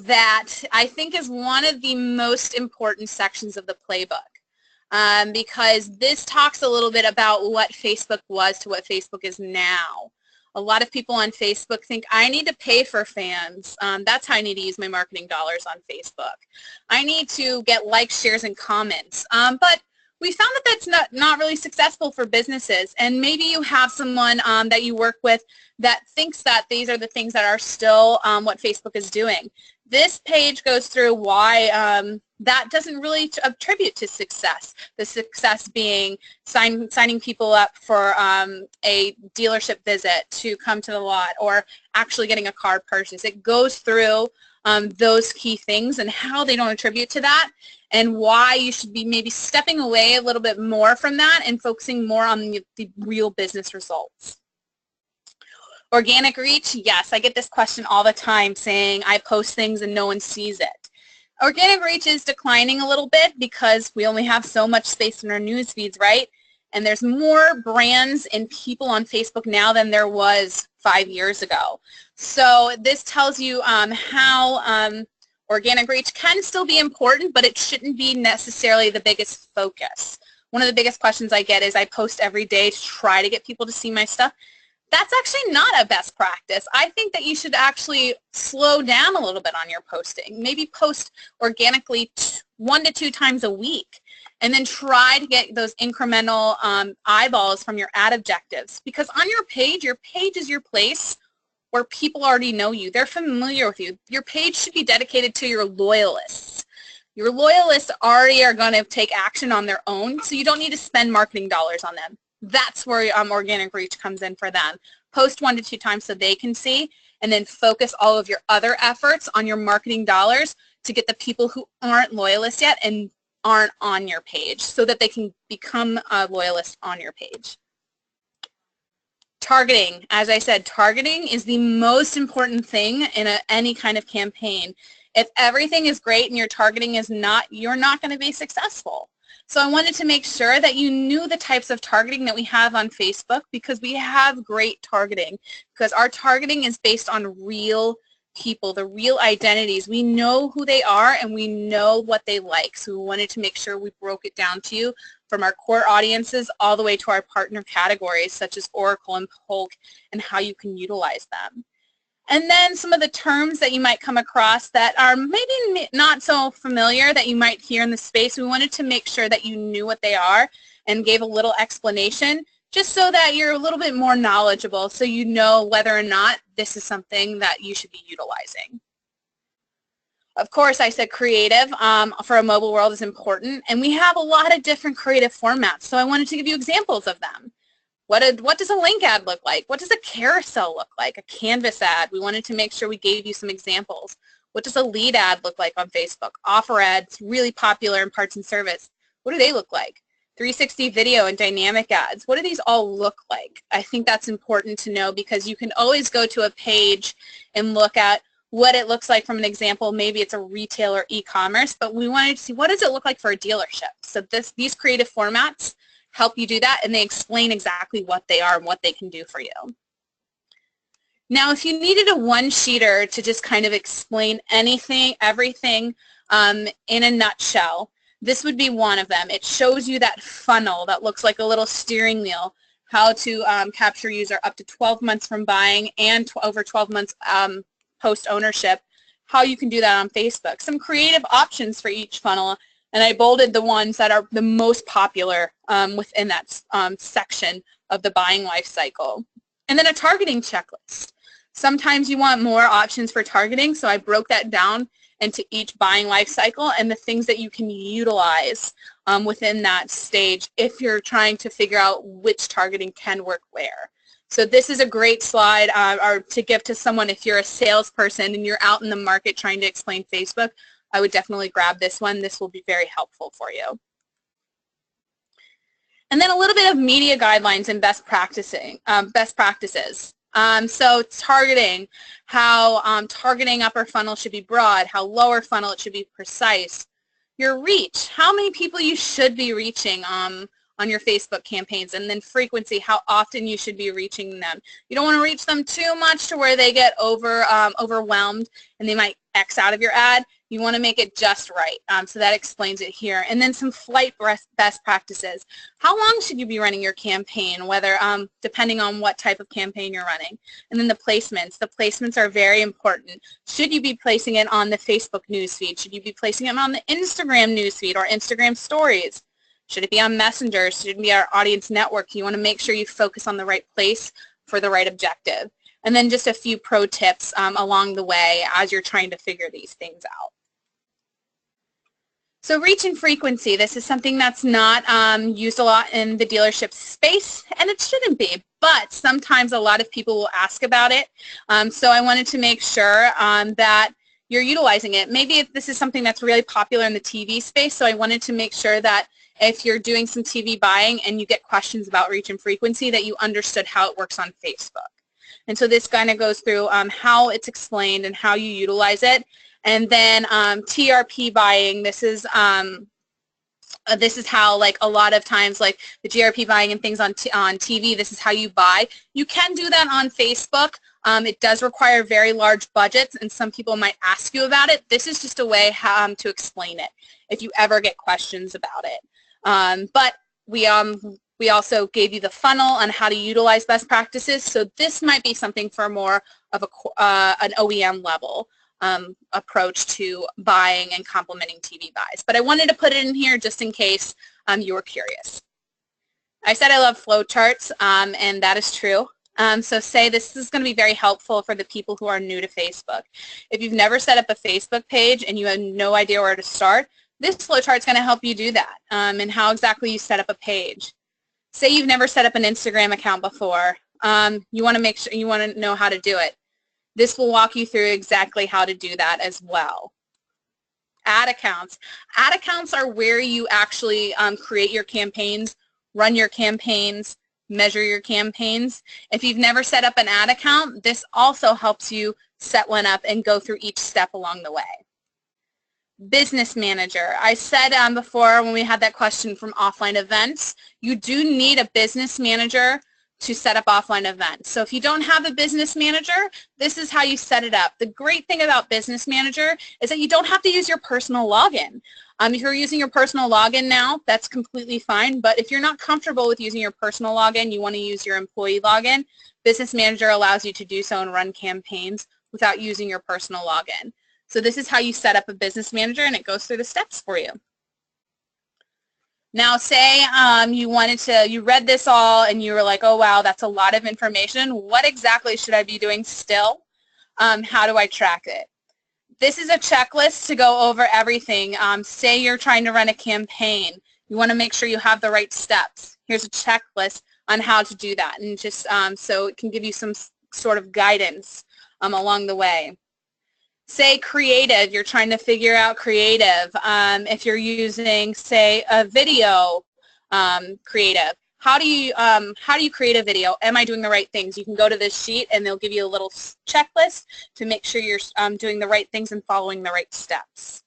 that I think is one of the most important sections of the playbook, because this talks a little bit about what Facebook was to what Facebook is now. A lot of people on Facebook think, I need to pay for fans. That's how I need to use my marketing dollars on Facebook. I need to get likes, shares, and comments. But we found that that's not really successful for businesses, and maybe you have someone that you work with that thinks that these are the things that are still what Facebook is doing. This page goes through why that doesn't really attribute to success. The success being signing people up for a dealership visit to come to the lot, or actually getting a car purchase. It goes through those key things and how they don't attribute to that, and why you should be maybe stepping away a little bit more from that and focusing more on the real business results. Organic reach, yes, I get this question all the time, saying I post things and no one sees it. Organic reach is declining a little bit because we only have so much space in our news feeds, right? And there's more brands and people on Facebook now than there was 5 years ago. So this tells you how organic reach can still be important, but it shouldn't be necessarily the biggest focus. One of the biggest questions I get is, I post every day to try to get people to see my stuff. That's actually not a best practice. I think that you should actually slow down a little bit on your posting. Maybe post organically 1 to 2 times a week, and then try to get those incremental eyeballs from your ad objectives. Because on your page is your place where people already know you. They're familiar with you. Your page should be dedicated to your loyalists. Your loyalists already are going to take action on their own, so you don't need to spend marketing dollars on them. That's where organic reach comes in for them. Post 1 to 2 times so they can see, and then focus all of your other efforts on your marketing dollars to get the people who aren't loyalists yet and aren't on your page, so that they can become a loyalist on your page. Targeting, as I said, targeting is the most important thing in any kind of campaign. If everything is great and your targeting is not, you're not going to be successful. So I wanted to make sure that you knew the types of targeting that we have on Facebook, because we have great targeting, because our targeting is based on real people, the real identities. We know who they are and we know what they like. So we wanted to make sure we broke it down to you from our core audiences all the way to our partner categories such as Oracle and Polk, and how you can utilize them. And then some of the terms that you might come across that are maybe not so familiar that you might hear in the space, we wanted to make sure that you knew what they are and gave a little explanation, just so that you're a little bit more knowledgeable, so you know whether or not this is something that you should be utilizing. Of course, I said creative for a mobile world is important, and we have a lot of different creative formats, so I wanted to give you examples of them. What does a link ad look like? What does a carousel look like? A canvas ad? We wanted to make sure we gave you some examples. What does a lead ad look like on Facebook? Offer ads, really popular in parts and service. What do they look like? 360 video and dynamic ads. What do these all look like? I think that's important to know because you can always go to a page and look at what it looks like from an example. Maybe it's a retail or e-commerce, but we wanted to see what does it look like for a dealership. So these creative formats help you do that, and they explain exactly what they are and what they can do for you. Now, if you needed a one-sheeter to just kind of explain anything, everything in a nutshell, this would be one of them. It shows you that funnel that looks like a little steering wheel, how to capture user up to 12 months from buying and over 12 months post-ownership, how you can do that on Facebook. Some creative options for each funnel, and I bolded the ones that are the most popular within that section of the buying life cycle. And then a targeting checklist. Sometimes you want more options for targeting, so I broke that down into each buying life cycle and the things that you can utilize within that stage if you're trying to figure out which targeting can work where. So this is a great slide or to give to someone if you're a salesperson and you're out in the market trying to explain Facebook. I would definitely grab this one. This will be very helpful for you. And then a little bit of media guidelines and best practices. So targeting, how targeting upper funnel should be broad, how lower funnel it should be precise. Your reach, how many people you should be reaching on your Facebook campaigns, and then frequency, how often you should be reaching them. You don't want to reach them too much to where they get overwhelmed and they might X out of your ad. You want to make it just right. So that explains it here. And then some flight best practices. How long should you be running your campaign, whether depending on what type of campaign you're running. And then the placements. The placements are very important. Should you be placing it on the Facebook newsfeed? Should you be placing it on the Instagram newsfeed or Instagram stories? Should it be on Messenger? Should it be our audience network? You want to make sure you focus on the right place for the right objective. And then just a few pro tips along the way as you're trying to figure these things out. So reach and frequency, this is something that's not used a lot in the dealership space, and it shouldn't be, but sometimes a lot of people will ask about it. So I wanted to make sure that you're utilizing it. Maybe if this is something that's really popular in the TV space, so I wanted to make sure that if you're doing some TV buying and you get questions about reach and frequency, that you understood how it works on Facebook. And so this kind of goes through how it's explained and how you utilize it. And then TRP buying, this is how, like, a lot of times, like the GRP buying and things on TV, this is how you buy. You can do that on Facebook. It does require very large budgets, and some people might ask you about it. This is just a way to explain it if you ever get questions about it. But we also gave you the funnel on how to utilize best practices, so this might be something for more of an OEM level approach to buying and complementing TV buys. But I wanted to put it in here just in case you were curious. I said I love flowcharts, and that is true. So say this is going to be very helpful for the people who are new to Facebook. If you've never set up a Facebook page and you have no idea where to start, this flowchart is going to help you do that and how exactly you set up a page. Say you've never set up an Instagram account before. You want to make sure you want to know how to do it. This will walk you through exactly how to do that as well. Ad accounts. Ad accounts are where you actually create your campaigns, run your campaigns, measure your campaigns. If you've never set up an ad account, this also helps you set one up and go through each step along the way. Business manager. I said before when we had that question from offline events, you do need a business manager to set up offline events. So if you don't have a business manager, this is how you set it up. The great thing about business manager is that you don't have to use your personal login. If you're using your personal login now, that's completely fine, but if you're not comfortable with using your personal login, you want to use your employee login, business manager allows you to do so and run campaigns without using your personal login. So this is how you set up a business manager, and it goes through the steps for you. Now say you read this all and you were like, oh wow, that's a lot of information. What exactly should I be doing still? How do I track it? This is a checklist to go over everything. Say you're trying to run a campaign. You want to make sure you have the right steps. Here's a checklist on how to do that, and just so it can give you some sort of guidance along the way. Say creative, you're trying to figure out creative. If you're using, say, a video creative, how do you create a video? Am I doing the right things? You can go to this sheet and they'll give you a little checklist to make sure you're doing the right things and following the right steps.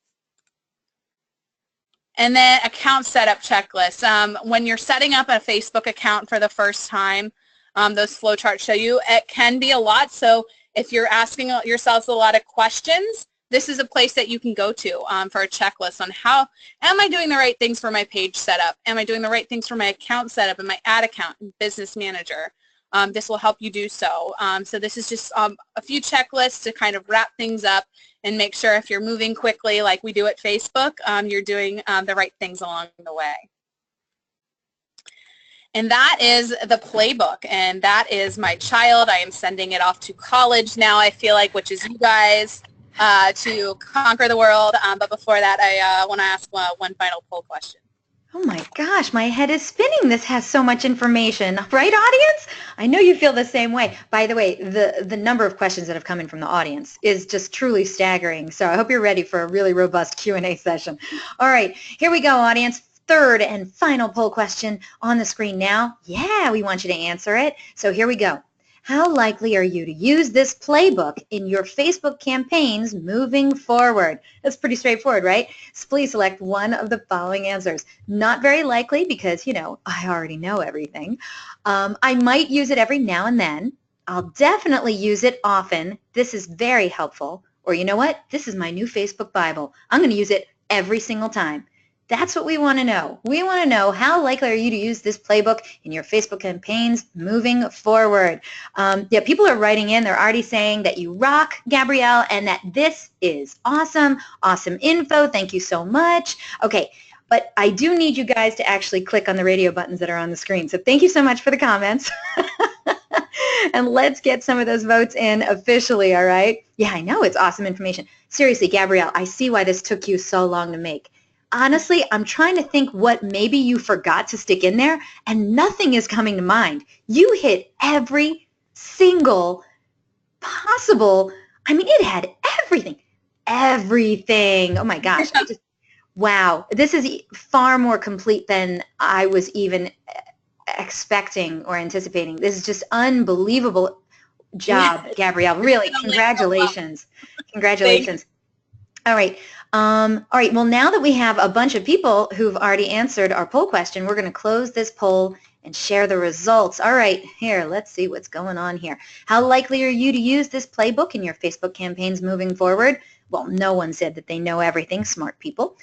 And then account setup checklist. When you're setting up a Facebook account for the first time, those flowcharts show you it can be a lot. So if you're asking yourselves a lot of questions, this is a place that you can go to for a checklist on how am I doing the right things for my page setup? Am I doing the right things for my account setup and my ad account and business manager? This will help you do so. So this is just a few checklists to kind of wrap things up and make sure if you're moving quickly like we do at Facebook, you're doing the right things along the way. And that is the playbook, and that is my child. I am sending it off to college now, I feel like, which is you guys, to conquer the world. But before that, I want to ask one final poll question. Oh my gosh, my head is spinning. This has so much information. Right, audience? I know you feel the same way. By the way, the number of questions that have come in from the audience is just truly staggering. So I hope you're ready for a really robust Q&A session. All right, here we go, audience. Third and final poll question on the screen now. Yeah, we want you to answer it. So here we go. How likely are you to use this playbook in your Facebook campaigns moving forward? That's pretty straightforward, right? So please select one of the following answers. Not very likely because, you know, I already know everything. I might use it every now and then. I'll definitely use it often. This is very helpful. Or you know what? This is my new Facebook Bible. I'm going to use it every single time. That's what we want to know. We want to know how likely are you to use this playbook in your Facebook campaigns moving forward. Yeah, people are writing in. They're already saying that you rock, Gabrielle, and that this is awesome. Awesome info. Thank you so much. Okay, but I do need you guys to actually click on the radio buttons that are on the screen. So thank you so much for the comments. And let's get some of those votes in officially, all right? Yeah, I know. It's awesome information. Seriously, Gabrielle, I see why this took you so long to make. Honestly, I'm trying to think what maybe you forgot to stick in there, and nothing is coming to mind. You hit every single possible, I mean, it had everything. Everything. Oh, my gosh. Wow. This is far more complete than I was even expecting or anticipating. This is just unbelievable job, Gabrielle. Really, congratulations. Congratulations. All right. All right. Well, now that we have a bunch of people who've already answered our poll question, we're going to close this poll and share the results. All right. Here, let's see what's going on here. How likely are you to use this playbook in your Facebook campaigns moving forward? Well, no one said that they know everything, smart people.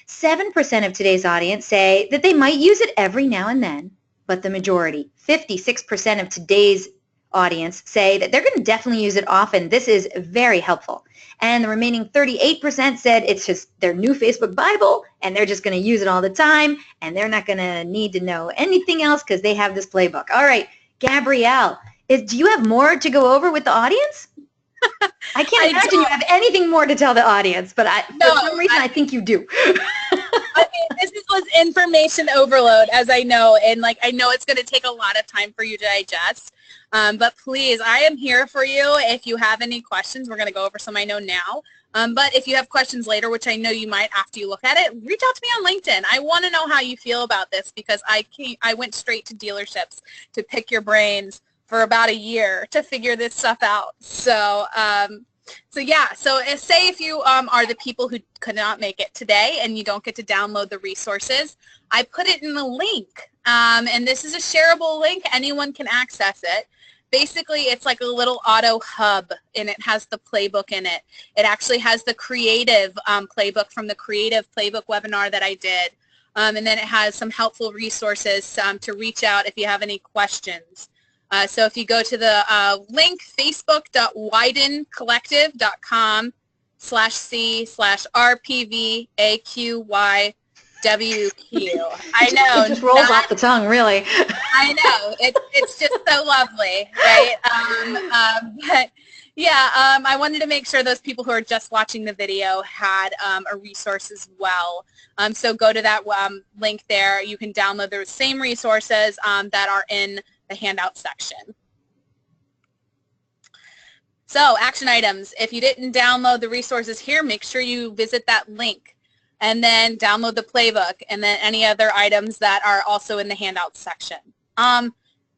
7% of today's audience say that they might use it every now and then, but the majority, 56% of today's audience, say that they're going to definitely use it often. This is very helpful. And the remaining 38% said it's just their new Facebook Bible, and they're just going to use it all the time, and they're not going to need to know anything else because they have this playbook. All right, Gabrielle, do you have more to go over with the audience? I can't imagine you have anything more to tell the audience, but for some reason I think you do. I mean, this was information overload, as I know, and like I know it's going to take a lot of time for you to digest. But please, I am here for you. If you have any questions, we're going to go over some I know now. But if you have questions later, which I know you might after you look at it, reach out to me on LinkedIn. I want to know how you feel about this because I went straight to dealerships to pick your brains for about a year to figure this stuff out. So, yeah, so say if you are the people who could not make it today and you don't get to download the resources, I put it in the link. And this is a shareable link. Anyone can access it. Basically, it's like a little auto hub, and it has the playbook in it. It actually has the creative playbook from the creative playbook webinar that I did. And then it has some helpful resources to reach out if you have any questions. So if you go to the link, facebook.widencollective.com/C/RPVAQYWQ. I know. It just rolls off the tongue, really. I know. It's just so lovely, right? But Yeah, I wanted to make sure those people who are just watching the video had a resource as well. So go to that link there. You can download those same resources that are in the handout section. So action items. If you didn't download the resources here, make sure you visit that link and then download the playbook and then any other items that are also in the handout section.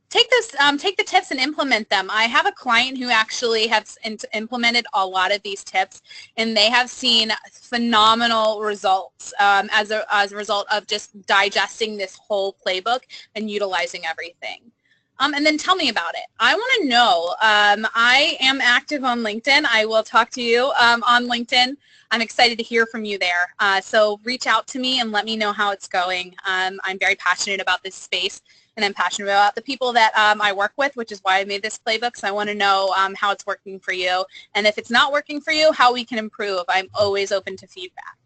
Take the tips and implement them. I have a client who actually has implemented a lot of these tips, and they have seen phenomenal results as a result of just digesting this whole playbook and utilizing everything. And then tell me about it. I want to know. I am active on LinkedIn. I will talk to you on LinkedIn. I'm excited to hear from you there. So reach out to me and let me know how it's going. I'm very passionate about this space, and I'm passionate about the people that I work with, which is why I made this playbook. So I want to know how it's working for you. And if it's not working for you, how we can improve. I'm always open to feedback.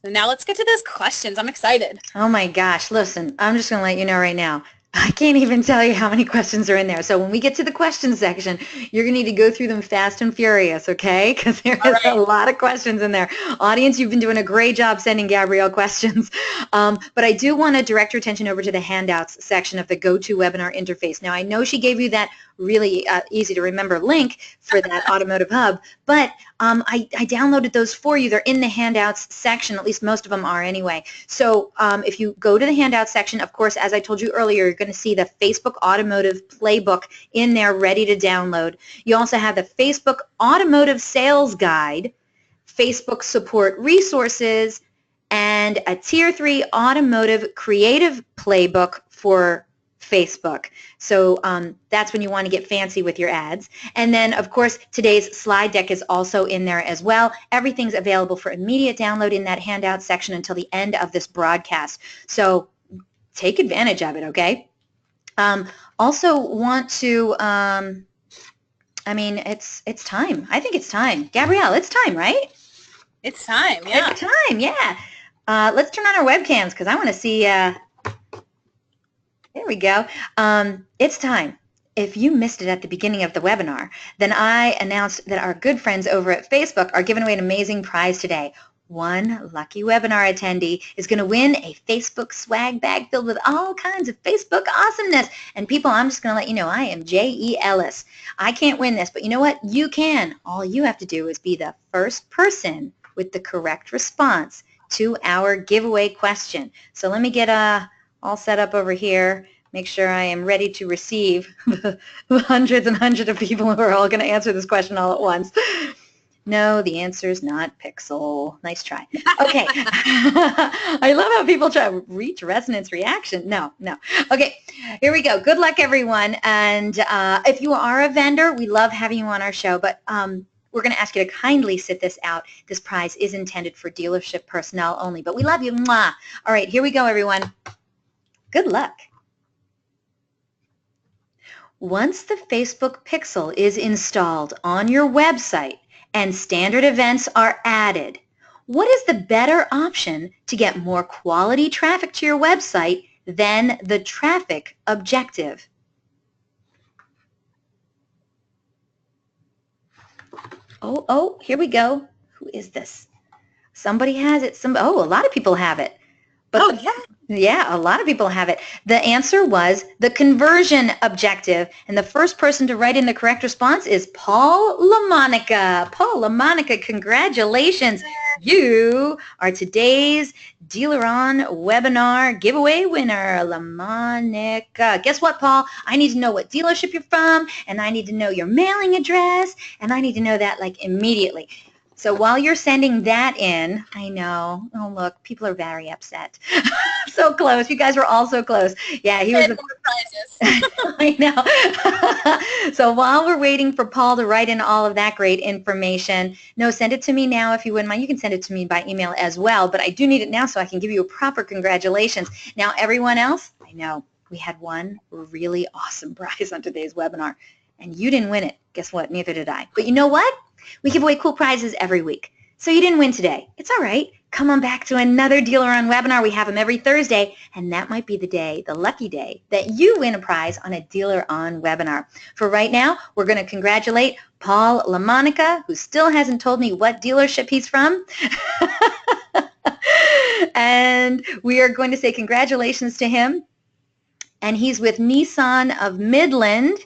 So now let's get to those questions. I'm excited. Oh my gosh, listen, I'm just going to let you know right now. I can't even tell you how many questions are in there. So when we get to the question section, you're going to need to go through them fast and furious, okay? Because there is a lot of questions in there. Audience, you've been doing a great job sending Gabrielle questions. But I do want to direct your attention over to the handouts section of the GoToWebinar interface. Now, I know she gave you that really easy to remember link for that Automotive Hub, but I downloaded those for you. They're in the handouts section, at least most of them are anyway. So if you go to the handouts section, of course, as I told you earlier, you're going to see the Facebook Automotive Playbook in there ready to download. You also have the Facebook Automotive Sales Guide, Facebook Support Resources, and a Tier 3 Automotive Creative Playbook for Facebook. So that's when you want to get fancy with your ads. And then, of course, today's slide deck is also in there as well. Everything's available for immediate download in that handout section until the end of this broadcast. So take advantage of it, okay? Also want to, I mean, it's time. I think it's time. Gabrielle, it's time, right? It's time, yeah. It's time, yeah. Let's turn on our webcams because I want to see, there we go. It's time. If you missed it at the beginning of the webinar, then I announced that our good friends over at Facebook are giving away an amazing prize today. One lucky webinar attendee is going to win a Facebook swag bag filled with all kinds of Facebook awesomeness. And people, I'm just going to let you know, I am J.E. Ellis. I can't win this, but you know what? You can. All you have to do is be the first person with the correct response to our giveaway question. So let me get all set up over here. Make sure I am ready to receive the hundreds and hundreds of people who are all going to answer this question all at once. No, the answer is not Pixel. Nice try. Okay. I love how people try to reach resonance reaction. No. Okay, here we go. Good luck, everyone. And if you are a vendor, we love having you on our show, but we're going to ask you to kindly sit this out. This prize is intended for dealership personnel only, but we love you. Mwah. All right, here we go, everyone. Good luck. Once the Facebook Pixel is installed on your website and standard events are added, what is the better option to get more quality traffic to your website than the traffic objective? Oh, here we go. Who is this? Somebody has it. Oh, a lot of people have it. But yeah, a lot of people have it. The answer was the conversion objective, and the first person to write in the correct response is Paul LaMonica. Paul LaMonica, congratulations. You are today's DealerOn webinar giveaway winner, LaMonica. Guess what, Paul? I need to know what dealership you're from, and I need to know your mailing address, and I need to know that like immediately. So while you're sending that in, I know, oh look, people are very upset. So close. You guys were all so close. Yeah, he was. I know. So while we're waiting for Paul to write in all of that great information, no, send it to me now if you wouldn't mind. You can send it to me by email as well, but I do need it now so I can give you a proper congratulations. Now, everyone else, I know, we had one really awesome prize on today's webinar, and you didn't win it. Guess what? Neither did I. But you know what? We give away cool prizes every week. So you didn't win today. It's all right. Come on back to another DealerOn webinar. We have them every Thursday, and that might be the day, the lucky day, that you win a prize on a DealerOn webinar. For right now, we're going to congratulate Paul LaMonica, who still hasn't told me what dealership he's from. And we are going to say congratulations to him. And he's with Nissan of Midland.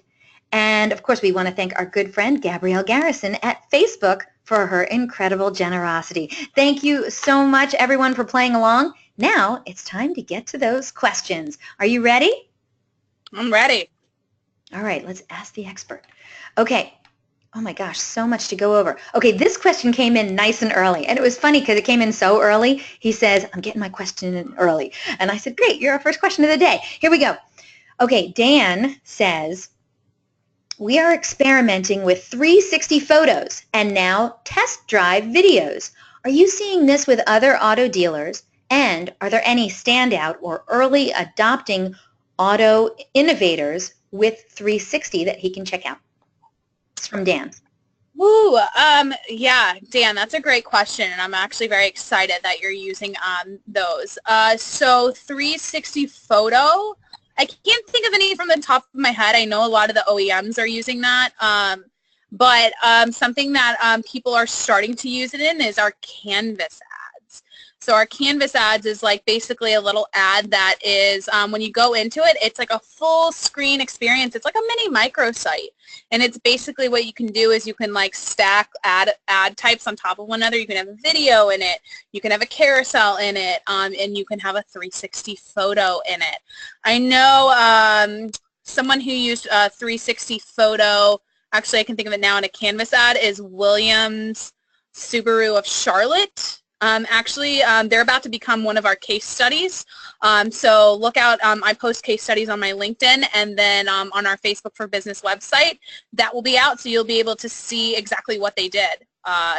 And of course, we want to thank our good friend Gabrielle Garrison at Facebook for her incredible generosity. Thank you so much, everyone, for playing along. Now it's time to get to those questions. Are you ready? I'm ready. All right, let's ask the expert. Okay. Oh my gosh, so much to go over. Okay, this question came in nice and early, and it was funny because it came in so early. He says, I'm getting my question in early. And I said, great, you're our first question of the day. Here we go. Okay, Dan says, we are experimenting with 360 photos and now test drive videos. Are you seeing this with other auto dealers? And are there any standout or early adopting auto innovators with 360 that he can check out? It's from Dan. Woo, yeah, Dan, that's a great question, and I'm actually very excited that you're using those. So 360 photo, I can't think of any from the top of my head. I know a lot of the OEMs are using that, but something that people are starting to use it in is our Canvas ads. So our Canvas ads is like basically a little ad that is, when you go into it, it's like a full screen experience. It's like a mini microsite. And it's basically what you can do is you can like stack ad types on top of one another. You can have a video in it. You can have a carousel in it. And you can have a 360 photo in it. I know someone who used a 360 photo, actually I can think of it now in a Canvas ad, is Williams Subaru of Charlotte. Actually, they're about to become one of our case studies. So look out. I post case studies on my LinkedIn and then on our Facebook for Business website. That will be out, so you'll be able to see exactly what they did.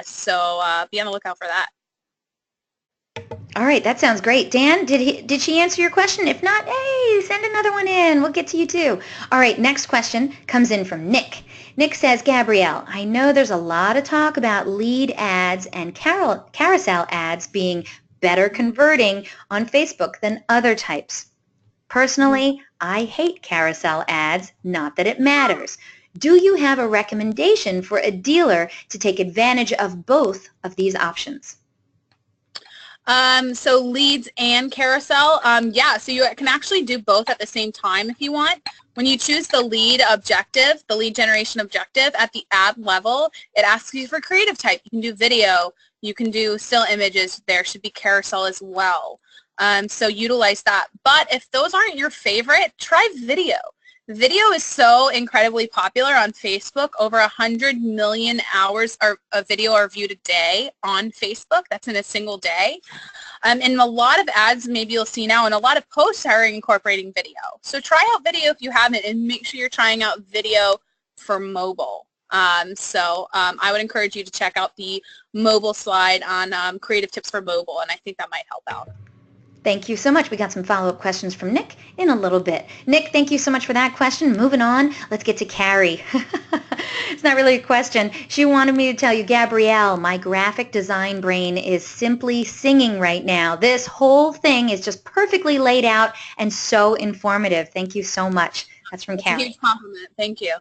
So be on the lookout for that. All right, that sounds great. Dan, did she answer your question? If not, hey, send another one in. We'll get to you too. All right, next question comes in from Nick. Nick says, Gabrielle, I know there's a lot of talk about lead ads and carousel ads being better converting on Facebook than other types. Personally, I hate carousel ads, not that it matters. Do you have a recommendation for a dealer to take advantage of both of these options? So leads and carousel, yeah, so you can actually do both at the same time if you want. When you choose the lead objective, the lead generation objective at the ad level, it asks you for creative type. You can do video, you can do still images, there should be carousel as well. So utilize that. But if those aren't your favorite, try video. Video is so incredibly popular on Facebook. Over 100 million hours of video are viewed a day on Facebook. That's in a single day. And a lot of ads maybe you'll see now, and a lot of posts are incorporating video. So try out video if you haven't, and make sure you're trying out video for mobile. I would encourage you to check out the mobile slide on creative tips for mobile, and I think that might help out. Thank you so much. We got some follow-up questions from Nick in a little bit. Nick, thank you so much for that question. Moving on, let's get to Carrie. It's not really a question. She wanted me to tell you, Gabrielle, my graphic design brain is simply singing right now. This whole thing is just perfectly laid out and so informative. Thank you so much. That's from Carrie. That's a huge compliment. Thank you.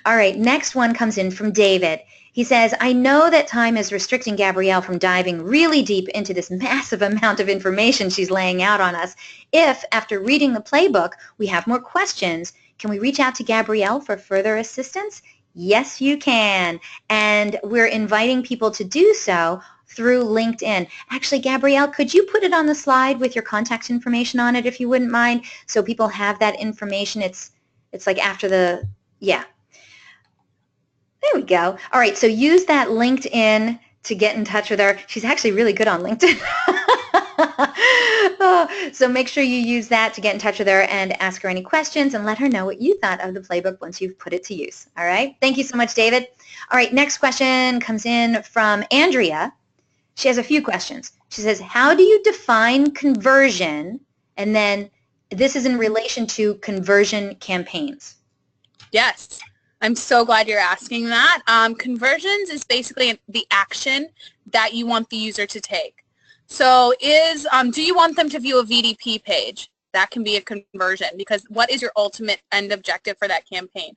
All right, next one comes in from David. He says, I know that time is restricting Gabrielle from diving really deep into this massive amount of information she's laying out on us. If, after reading the playbook, we have more questions, can we reach out to Gabrielle for further assistance? Yes, you can. And we're inviting people to do so through LinkedIn. Actually, Gabrielle, could you put it on the slide with your contact information on it, if you wouldn't mind, so people have that information? It's like after the, yeah. There we go. All right, so use that LinkedIn to get in touch with her. She's actually really good on LinkedIn. So make sure you use that to get in touch with her and ask her any questions and let her know what you thought of the playbook once you've put it to use. All right? Thank you so much, David. All right, next question comes in from Andrea. She has a few questions. She says, how do you define conversion? And then this is in relation to conversion campaigns. Yes. I'm so glad you're asking that. Conversions is basically the action that you want the user to take. So do you want them to view a VDP page? That can be a conversion, because what is your ultimate end objective for that campaign?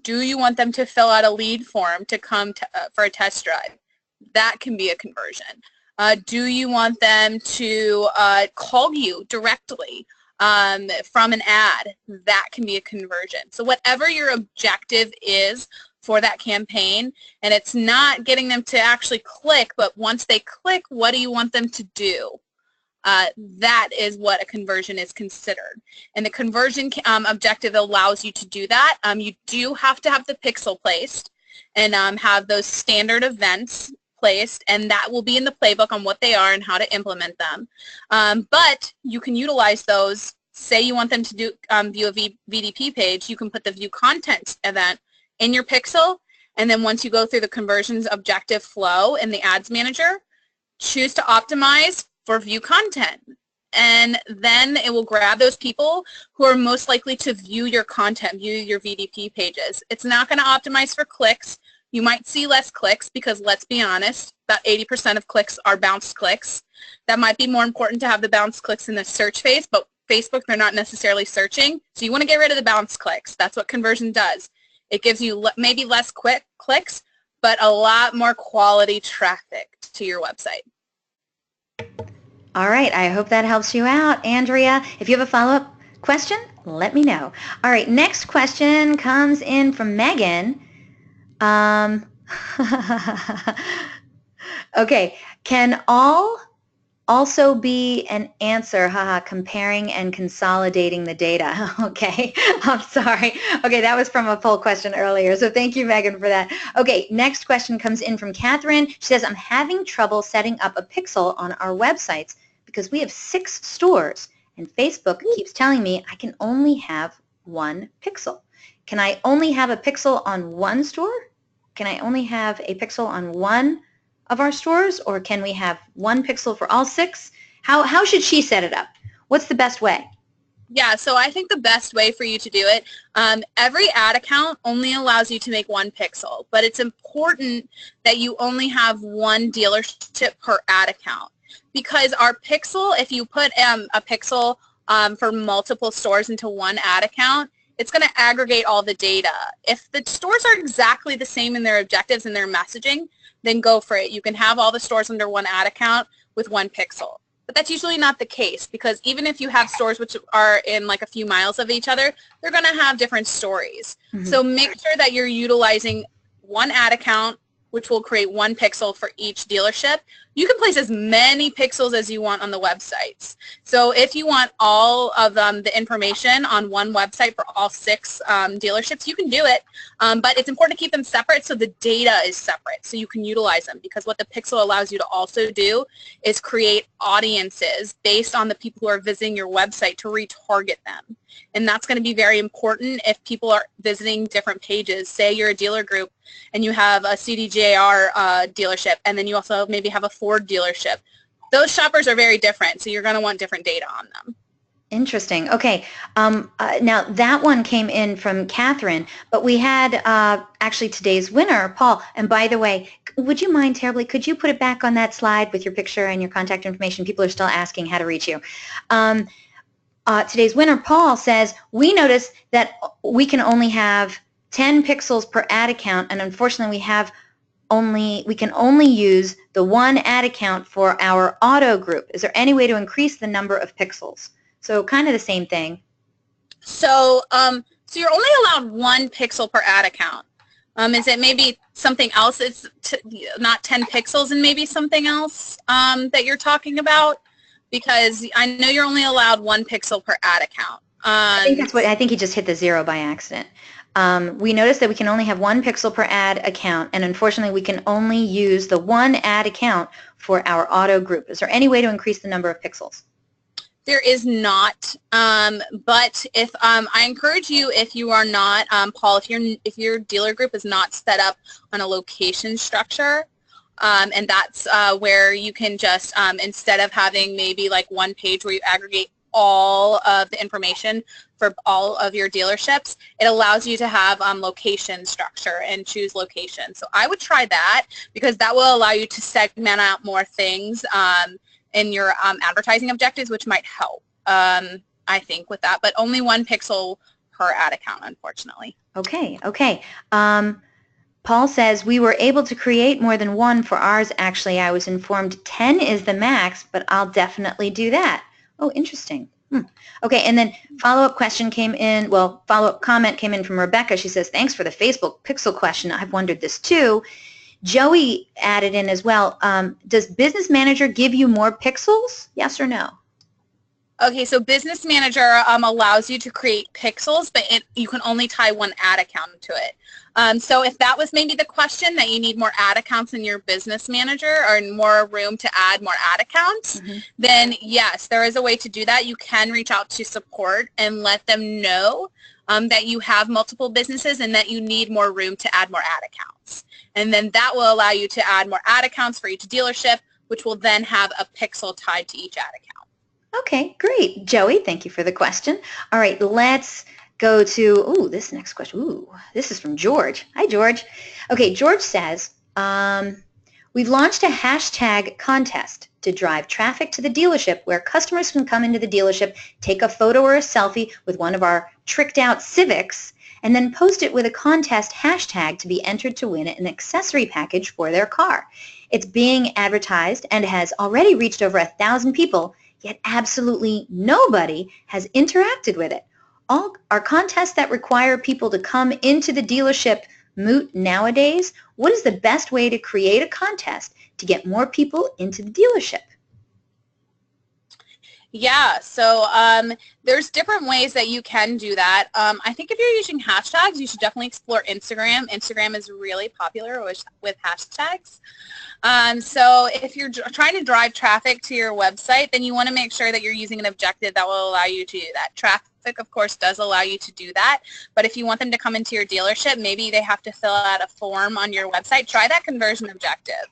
Do you want them to fill out a lead form to come for a test drive? That can be a conversion. Do you want them to call you directly from an ad? That can be a conversion. So whatever your objective is for that campaign, and it's not getting them to actually click, but once they click, what do you want them to do? That is what a conversion is considered. And the conversion objective allows you to do that. You do have to have the pixel placed and have those standard events placed, and that will be in the playbook on what they are and how to implement them. But you can utilize those. Say you want them to do view a VDP page, you can put the view content event in your pixel, and then once you go through the conversions objective flow in the ads manager, choose to optimize for view content. And then it will grab those people who are most likely to view your content, view your VDP pages. It's not going to optimize for clicks. You might see less clicks because, let's be honest, about 80% of clicks are bounced clicks. That might be more important to have the bounced clicks in the search phase, but Facebook, they're not necessarily searching. So you want to get rid of the bounced clicks. That's what conversion does. It gives you maybe less quick clicks, but a lot more quality traffic to your website. All right, I hope that helps you out, Andrea. If you have a follow-up question, let me know. All right, next question comes in from Megan. Okay, can all also be an answer, comparing and consolidating the data? Okay, I'm sorry. Okay, that was from a poll question earlier, so thank you, Megan, for that. Okay, next question comes in from Catherine. She says, I'm having trouble setting up a pixel on our websites because we have 6 stores, and Facebook keeps telling me I can only have 1 pixel. Can I only have a pixel on 1 store? Can I only have a pixel on 1 of our stores, or can we have 1 pixel for all 6? How should she set it up? What's the best way? Yeah, so I think the best way for you to do it, every ad account only allows you to make 1 pixel, but it's important that you only have 1 dealership per ad account, because our pixel, if you put a pixel for multiple stores into 1 ad account, it's going to aggregate all the data. If the stores are exactly the same in their objectives and their messaging, then go for it. You can have all the stores under 1 ad account with 1 pixel. But that's usually not the case, because even if you have stores which are in like a few miles of each other, they're going to have different stories. Mm-hmm. So make sure that you're utilizing 1 ad account, which will create 1 pixel for each dealership. You can place as many pixels as you want on the websites. So if you want all of the information on 1 website for all 6 dealerships, you can do it. But it's important to keep them separate so the data is separate so you can utilize them, because what the pixel allows you to also do is create audiences based on the people who are visiting your website to retarget them. And that's going to be very important if people are visiting different pages. Say you're a dealer group and you have a CDJR dealership, and then you also maybe have a Ford dealership. Those shoppers are very different, so you're going to want different data on them. Interesting. Okay. Now, that one came in from Catherine, but we had actually today's winner, Paul. And by the way, would you mind terribly, could you put it back on that slide with your picture and your contact information? People are still asking how to reach you. Today's winner, Paul, says, we noticed that we can only have 10 pixels per ad account, and unfortunately we can only use the 1 ad account for our auto group. Is there any way to increase the number of pixels? So kind of the same thing. So so you're only allowed 1 pixel per ad account. Is it maybe something else? It's not 10 pixels and maybe something else that you're talking about? Because I know you're only allowed 1 pixel per ad account. I think he just hit the 0 by accident. We noticed that we can only have 1 pixel per ad account, and unfortunately we can only use the 1 ad account for our auto group. Is there any way to increase the number of pixels? There is not, but if I encourage you, if you are not, Paul, if your dealer group is not set up on a location structure, and that's where you can just, instead of having maybe like 1 page where you aggregate all of the information for all of your dealerships, it allows you to have location structure and choose location. So I would try that, because that will allow you to segment out more things in your advertising objectives, which might help, I think, with that. But only 1 pixel per ad account, unfortunately. Okay, okay. Paul says, we were able to create more than 1 for ours. Actually, I was informed 10 is the max, but I'll definitely do that. Oh, interesting. Okay, and then follow-up question came in, well, follow-up comment came in from Rebecca. She says, thanks for the Facebook pixel question. I've wondered this too. Joey added in as well, does Business Manager give you more pixels? Yes or no? Okay, so Business Manager allows you to create pixels, but you can only tie 1 ad account to it. So if that was maybe the question, that you need more ad accounts in your Business Manager or more room to add more ad accounts, then yes, there is a way to do that. You can reach out to support and let them know that you have multiple businesses and that you need more room to add more ad accounts. And then that will allow you to add more ad accounts for each dealership, which will then have a pixel tied to each ad account. Okay, great. Joey, thank you for the question. All right, let's go to, this next question. This is from George. Hi, George. Okay, George says, we've launched a hashtag contest to drive traffic to the dealership where customers can come into the dealership, take a photo or a selfie with one of our tricked out Civics, and then post it with a contest hashtag to be entered to win an accessory package for their car. It's being advertised and has already reached over 1,000 people, yet absolutely nobody has interacted with it. All are contests that require people to come into the dealership moot nowadays. What is the best way to create a contest to get more people into the dealership? Yeah, so there's different ways that you can do that. I think if you're using hashtags, you should definitely explore Instagram. Instagram is really popular with hashtags. So if you're trying to drive traffic to your website, then you want to make sure that you're using an objective that will allow you to do that. Traffic, of course, does allow you to do that, but if you want them to come into your dealership, maybe they have to fill out a form on your website. Try that conversion objective.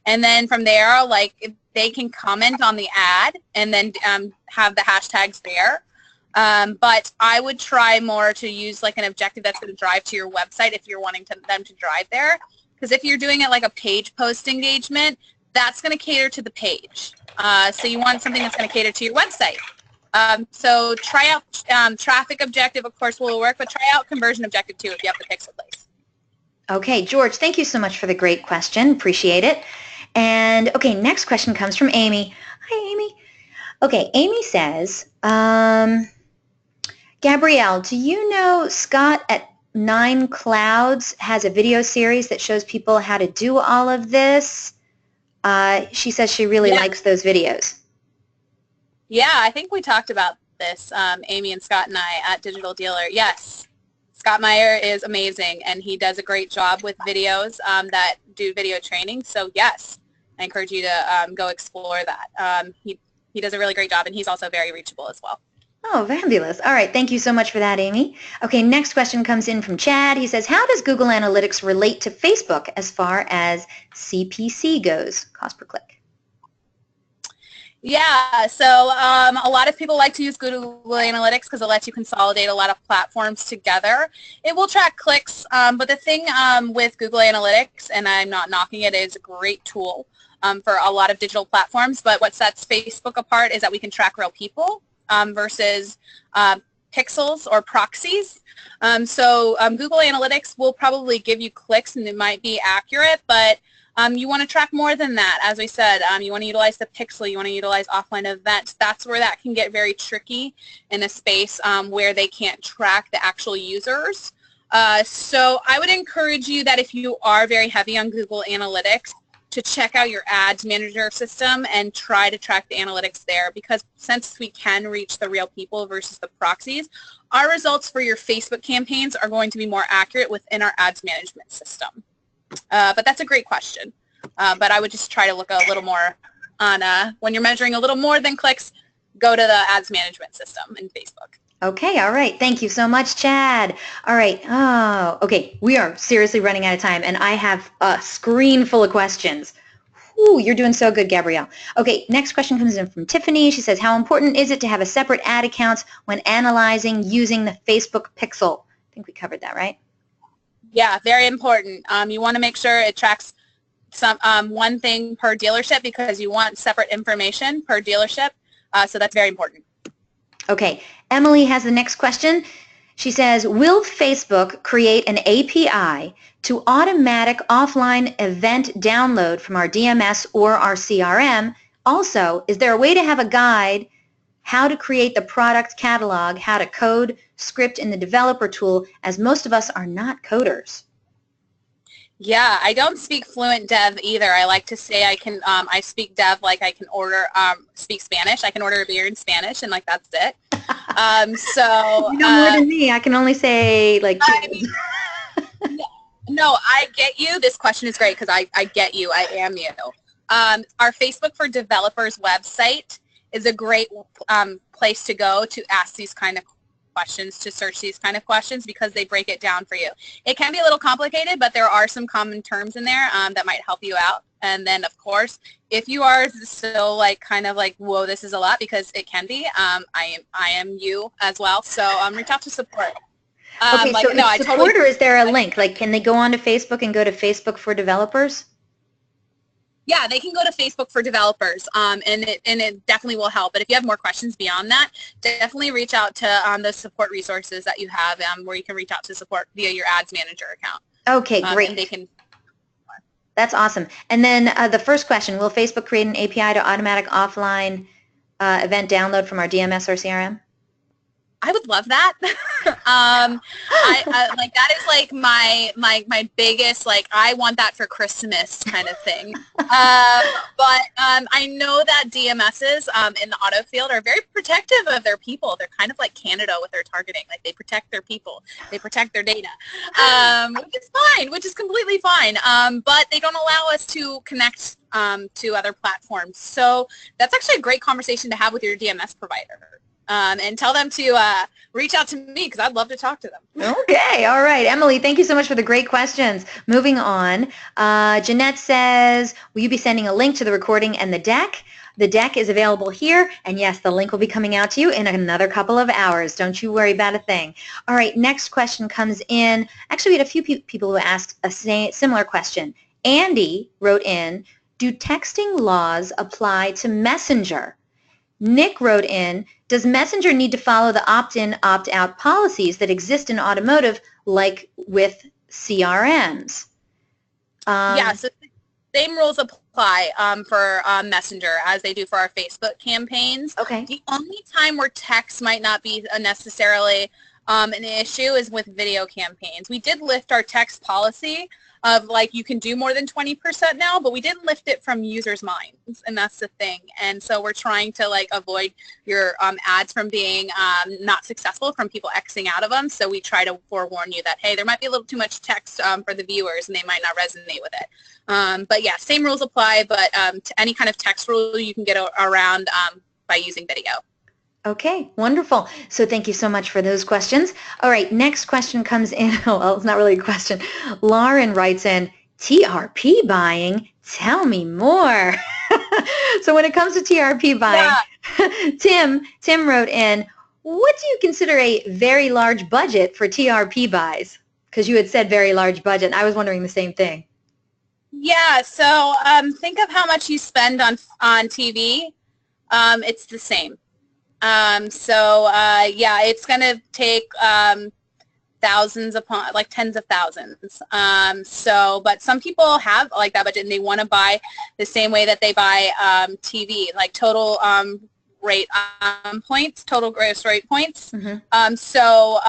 And then from there, like, they can comment on the ad and then have the hashtags there. But I would try more to use like an objective that's going to drive to your website if you're wanting them to drive there. Because if you're doing it like a page post engagement, that's going to cater to the page. So you want something that's going to cater to your website. So try out traffic objective, of course, will work, but try out conversion objective too if you have the pixel place. Okay, George, thank you so much for the great question. Appreciate it. And, okay, next question comes from Amy. Hi, Amy. Okay, Amy says, Gabrielle, do you know Scott at 9 Clouds has a video series that shows people how to do all of this? She says she really likes those videos. Yeah, I think we talked about this, Amy and Scott and I at Digital Dealer. Yes, Scott Meyer is amazing, and he does a great job with videos that do video training. So, yes, I encourage you to go explore that. He does a really great job, and he's also very reachable as well. Oh, fabulous. All right. Thank you so much for that, Amy. Okay, next question comes in from Chad. He says, how does Google Analytics relate to Facebook as far as CPC goes, cost per click? Yeah, so a lot of people like to use Google Analytics because it lets you consolidate a lot of platforms together. It will track clicks, but the thing with Google Analytics, and I'm not knocking it, is a great tool for a lot of digital platforms, but what sets Facebook apart is that we can track real people versus pixels or proxies. So Google Analytics will probably give you clicks and it might be accurate, but you want to track more than that. As we said, you want to utilize the pixel, you want to utilize offline events. That's where that can get very tricky in a space where they can't track the actual users. So I would encourage you that if you are very heavy on Google Analytics, to check out your ads manager system and try to track the analytics there, because since we can reach the real people versus the proxies, our results for your Facebook campaigns are going to be more accurate within our ads management system. But that's a great question. But I would just try to look a little more on when you're measuring a little more than clicks, go to the ads management system in Facebook. Okay, all right. Thank you so much, Chad. All right. Oh, okay. We are seriously running out of time, and I have a screen full of questions. Ooh, you're doing so good, Gabrielle. Okay, next question comes in from Tiffany. She says, how important is it to have a separate ad account when analyzing using the Facebook pixel? I think we covered that, right? Yeah, very important. You want to make sure it tracks one thing per dealership because you want separate information per dealership. So that's very important. Okay, Emily has the next question. She says, will Facebook create an API to automatic offline event download from our DMS or our CRM? Also, is there a way to have a guide how to create the product catalog, how to code, script in the developer tool, as most of us are not coders? Yeah, I don't speak fluent dev either. I like to say I can, I speak dev like I can order, speak Spanish. I can order a beer in Spanish and like that's it. You know more than me. I can only say like no, I get you. This question is great because I get you. I am you. Our Facebook for Developers website is a great place to go to ask these kind of questions, to search these kind of questions because they break it down for you. It can be a little complicated, but there are some common terms in there that might help you out. And then, of course, if you are still like kind of like, whoa, this is a lot, because it can be, I am you as well. So reach out to support. Okay, so no, support, or is there a link? Like, can they go on to Facebook and go to Facebook for Developers? Yeah, they can go to Facebook for Developers, and it definitely will help. But if you have more questions beyond that, definitely reach out to the support resources that you have, where you can reach out to support via your Ads Manager account. Okay, great. And they can. That's awesome. And then the first question, will Facebook create an API to automatic offline event download from our DMS or CRM? I would love that. I like that is like my biggest, like, I want that for Christmas kind of thing. But I know that DMSs in the auto field are very protective of their people. They're kind of like Canada with their targeting. Like, they protect their people. They protect their data, which is fine, which is completely fine. But they don't allow us to connect to other platforms. So that's actually a great conversation to have with your DMS provider. And tell them to reach out to me because I'd love to talk to them. Okay, all right. Emily, thank you so much for the great questions. Moving on, Jeanette says, will you be sending a link to the recording and the deck? The deck is available here, and yes, the link will be coming out to you in another couple of hours. Don't you worry about a thing. All right, next question comes in. Actually, we had a few people who asked a similar question. Andy wrote in, do texting laws apply to Messenger? Nick wrote in, does Messenger need to follow the opt-in, opt-out policies that exist in automotive like with CRMs? Yeah, so same rules apply for Messenger as they do for our Facebook campaigns. Okay. The only time where text might not be necessarily an issue is with video campaigns. We did lift our text policy of like you can do more than 20% now, but we didn't lift it from users' minds, and that's the thing. And so we're trying to like avoid your ads from being not successful, from people Xing out of them. So we try to forewarn you that, hey, there might be a little too much text for the viewers and they might not resonate with it. But yeah, same rules apply, but to any kind of text rule you can get around by using video. Okay, wonderful. So thank you so much for those questions. All right, next question comes in. Well, it's not really a question. Lauren writes in, TRP buying, tell me more. So when it comes to TRP buying, yeah. Tim wrote in, what do you consider a very large budget for TRP buys? Because you had said very large budget. I was wondering the same thing. Yeah, so think of how much you spend on TV. It's the same. Yeah, it's going to take thousands upon, like tens of thousands. But some people have like that budget and they want to buy the same way that they buy TV, like total rate points, total gross rate points. Mm-hmm. So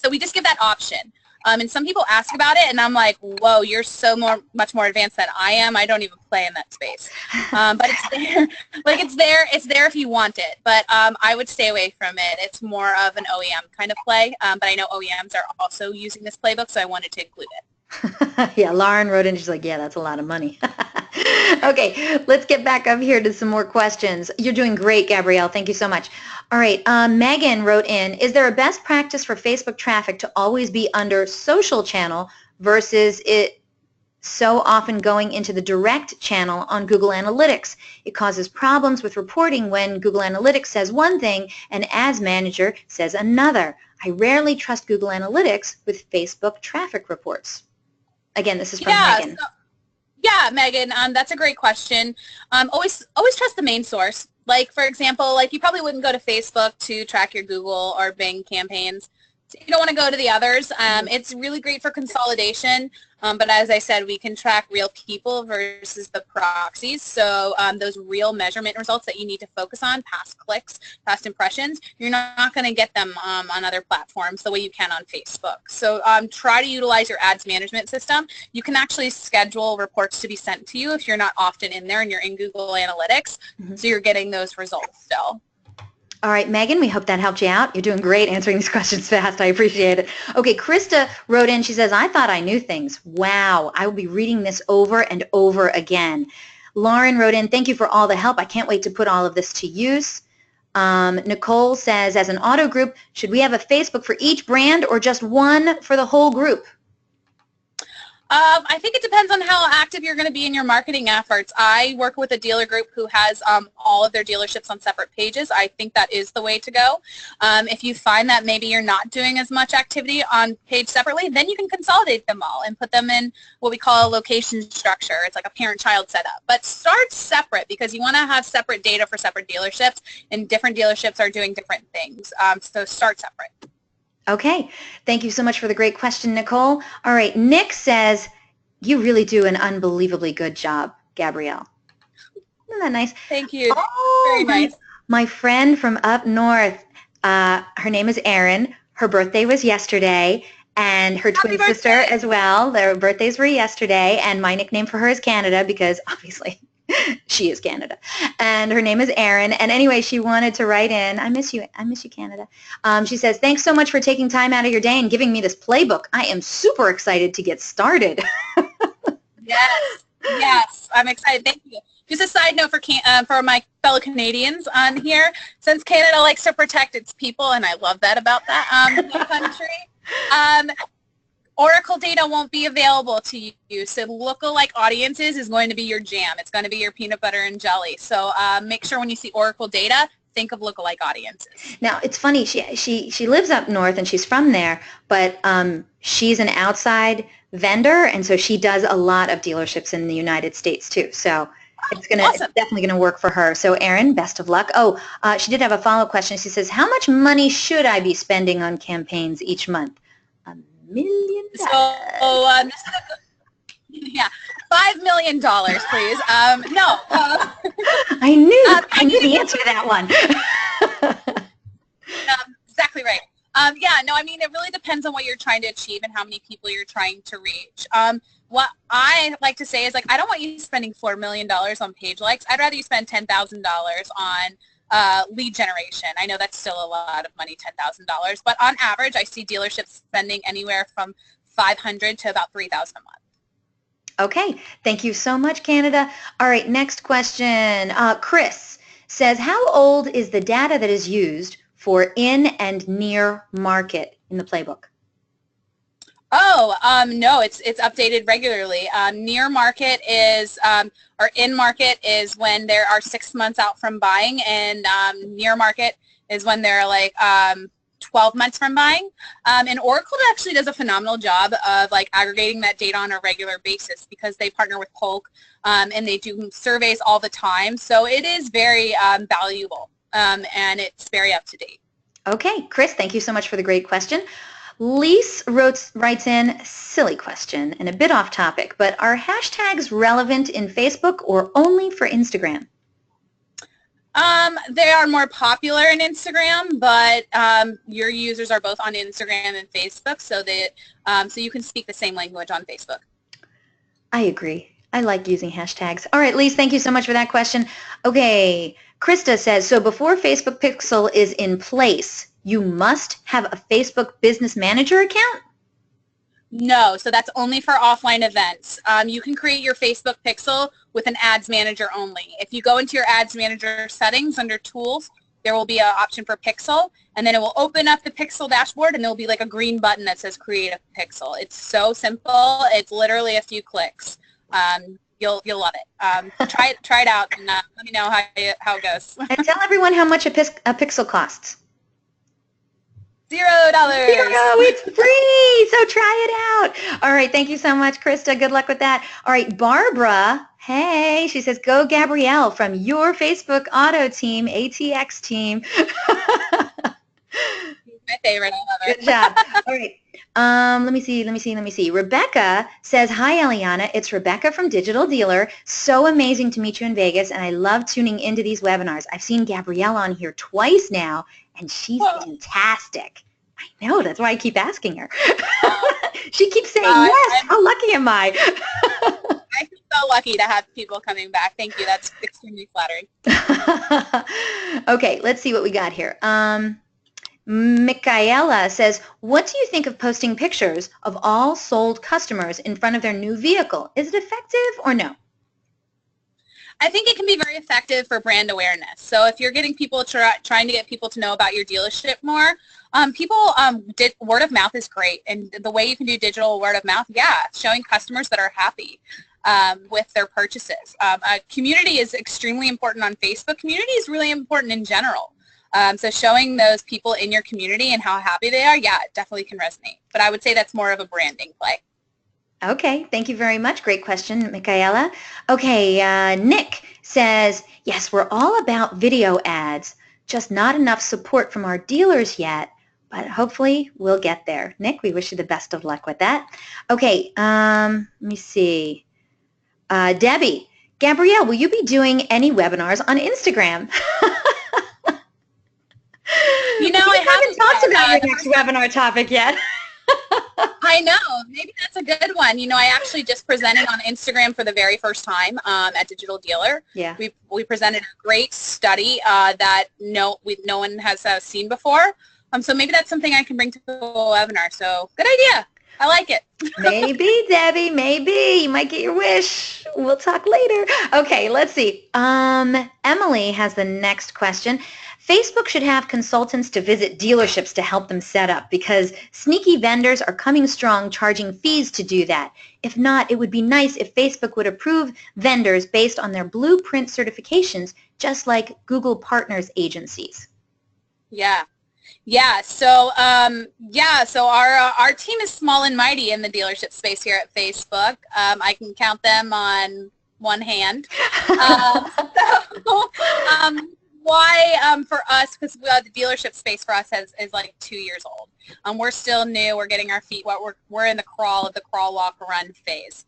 we just give that option. And some people ask about it, and I'm like, whoa, you're so much more advanced than I am. I don't even play in that space. But it's there. Like, it's there if you want it. But I would stay away from it. It's more of an OEM kind of play. But I know OEMs are also using this playbook, so I wanted to include it. Yeah, Lauren wrote in, she's like, yeah, that's a lot of money. Okay, let's get back up here to some more questions. You're doing great, Gabrielle. Thank you so much. All right, Megan wrote in, is there a best practice for Facebook traffic to always be under social channel versus it so often going into the direct channel on Google Analytics. It causes problems with reporting when Google Analytics says one thing and Ads Manager says another. I rarely trust Google Analytics with Facebook traffic reports. Again, this is from Megan. Yeah, Megan, that's a great question. Always trust the main source. Like, for example, like you probably wouldn't go to Facebook to track your Google or Bing campaigns. So you don't want to go to the others. It's really great for consolidation, but as I said, we can track real people versus the proxies. So those real measurement results that you need to focus on, past clicks, past impressions, you're not going to get them on other platforms the way you can on Facebook. So try to utilize your ads management system. You can actually schedule reports to be sent to you if you're not often in there and you're in Google Analytics, so you're getting those results still. All right, Megan, we hope that helped you out. You're doing great answering these questions fast. I appreciate it. Okay, Krista wrote in. She says, I thought I knew things. Wow, I will be reading this over and over again. Lauren wrote in, thank you for all the help. I can't wait to put all of this to use. Nicole says, as an auto group, should we have a Facebook for each brand or just one for the whole group? I think it depends on how active you're going to be in your marketing efforts. I work with a dealer group who has all of their dealerships on separate pages. I think that is the way to go. If you find that maybe you're not doing as much activity on page separately, then you can consolidate them all and put them in what we call a location structure. It's like a parent-child setup. But start separate because you want to have separate data for separate dealerships, and different dealerships are doing different things. So start separate. Okay. Thank you so much for the great question, Nicole. All right. Nick says, you really do an unbelievably good job, Gabrielle. Isn't that nice? Thank you. Oh, very nice. My friend from up north, her name is Erin. Her birthday was yesterday, and her twin sister as well. Their birthdays were yesterday, and my nickname for her is Canada because obviously she is Canada. And her name is Erin. And anyway, she wanted to write in. I miss you, Canada. She says, thanks so much for taking time out of your day and giving me this playbook. I am super excited to get started. Yes, I'm excited. Thank you. Just a side note for my fellow Canadians on here, since Canada likes to protect its people, and I love that about that country, Oracle data won't be available to you, so lookalike audiences is going to be your jam. It's going to be your peanut butter and jelly. So make sure when you see Oracle data, think of lookalike audiences. Now, it's funny. She lives up north, and she's from there, but she's an outside vendor, and so she does a lot of dealerships in the United States, too. So it's definitely going to work for her. So, Erin, best of luck. Oh, she did have a follow-up question. She says, how much money should I be spending on campaigns each month? $1 million. So, this is yeah, $5 million, please. No. I knew the answer to that one. Exactly right. Yeah, no, I mean, it really depends on what you're trying to achieve and how many people you're trying to reach. What I like to say is, like, I don't want you spending $4 million on page likes. I'd rather you spend $10,000 on lead generation. I know that's still a lot of money, $10,000, but on average, I see dealerships spending anywhere from $500 to about $3,000 a month. Okay, thank you so much, Canada. All right, next question. Chris says, how old is the data that is used for in and near market in the playbook? Oh, no, it's updated regularly. Near market is, or in market is when there are 6 months out from buying, and near market is when they're like 12 months from buying. And Oracle actually does a phenomenal job of like aggregating that data on a regular basis because they partner with Polk and they do surveys all the time. So it is very valuable and it's very up to date. Okay, Chris, thank you so much for the great question. Lise writes in, silly question and a bit off topic, but are hashtags relevant in Facebook or only for Instagram? They are more popular in Instagram, but your users are both on Instagram and Facebook, so that so you can speak the same language on Facebook. I agree. I like using hashtags. All right, Lise, thank you so much for that question. Okay, Krista says, so before Facebook Pixel is in place, you must have a Facebook Business Manager account? No, so that's only for offline events. You can create your Facebook Pixel with an Ads Manager only. If you go into your Ads Manager settings under Tools, there will be an option for pixel, and then it will open up the pixel dashboard, and there will be like a green button that says create a pixel. It's so simple. It's literally a few clicks. You'll love it. Try it out, and let me know how it goes. And tell everyone how much a pixel costs. $0. It's free, so try it out. All right, thank you so much, Krista. Good luck with that. All right, Barbara, hey, she says, go Gabrielle from your Facebook auto team, ATX team. My favorite. I love it. Good job. All right. Let me see. Rebecca says, hi, Eliana. It's Rebecca from Digital Dealer. So amazing to meet you in Vegas, and I love tuning into these webinars. I've seen Gabrielle on here twice now, and she's fantastic. I know. That's why I keep asking her. She keeps saying, yes. How lucky am I? I feel so lucky to have people coming back. Thank you. That's extremely flattering. Okay, let's see what we got here. Michaela says, what do you think of posting pictures of all sold customers in front of their new vehicle? Is it effective or no? I think it can be very effective for brand awareness. So if you're getting people trying to get people to know about your dealership more, word of mouth is great. And the way you can do digital word of mouth, showing customers that are happy with their purchases. Community is extremely important on Facebook. Community is really important in general. So showing those people in your community and how happy they are, it definitely can resonate. But I would say that's more of a branding play. Okay, thank you very much. Great question, Michaela. Okay, Nick says, yes, we're all about video ads, just not enough support from our dealers yet, but hopefully we'll get there. Nick, we wish you the best of luck with that. Okay, let me see. Debbie, Gabrielle, will you be doing any webinars on Instagram? I haven't talked about your next webinar topic yet. I know. Maybe that's a good one. I actually just presented on Instagram for the very first time at Digital Dealer. Yeah. We presented a great study that no one has seen before. So maybe that's something I can bring to the webinar. So good idea. I like it. Maybe, Debbie, maybe. You might get your wish. We'll talk later. Okay, let's see. Emily has the next question. Facebook should have consultants to visit dealerships to help them set up because sneaky vendors are coming strong charging fees to do that. If not, it would be nice if Facebook would approve vendors based on their blueprint certifications, just like Google Partners agencies. Yeah. So our team is small and mighty in the dealership space here at Facebook. I can count them on one hand. Why for us, because the dealership space for us is like 2 years old. We're still new. We're getting our feet wet. We're in the crawl, walk, run phase.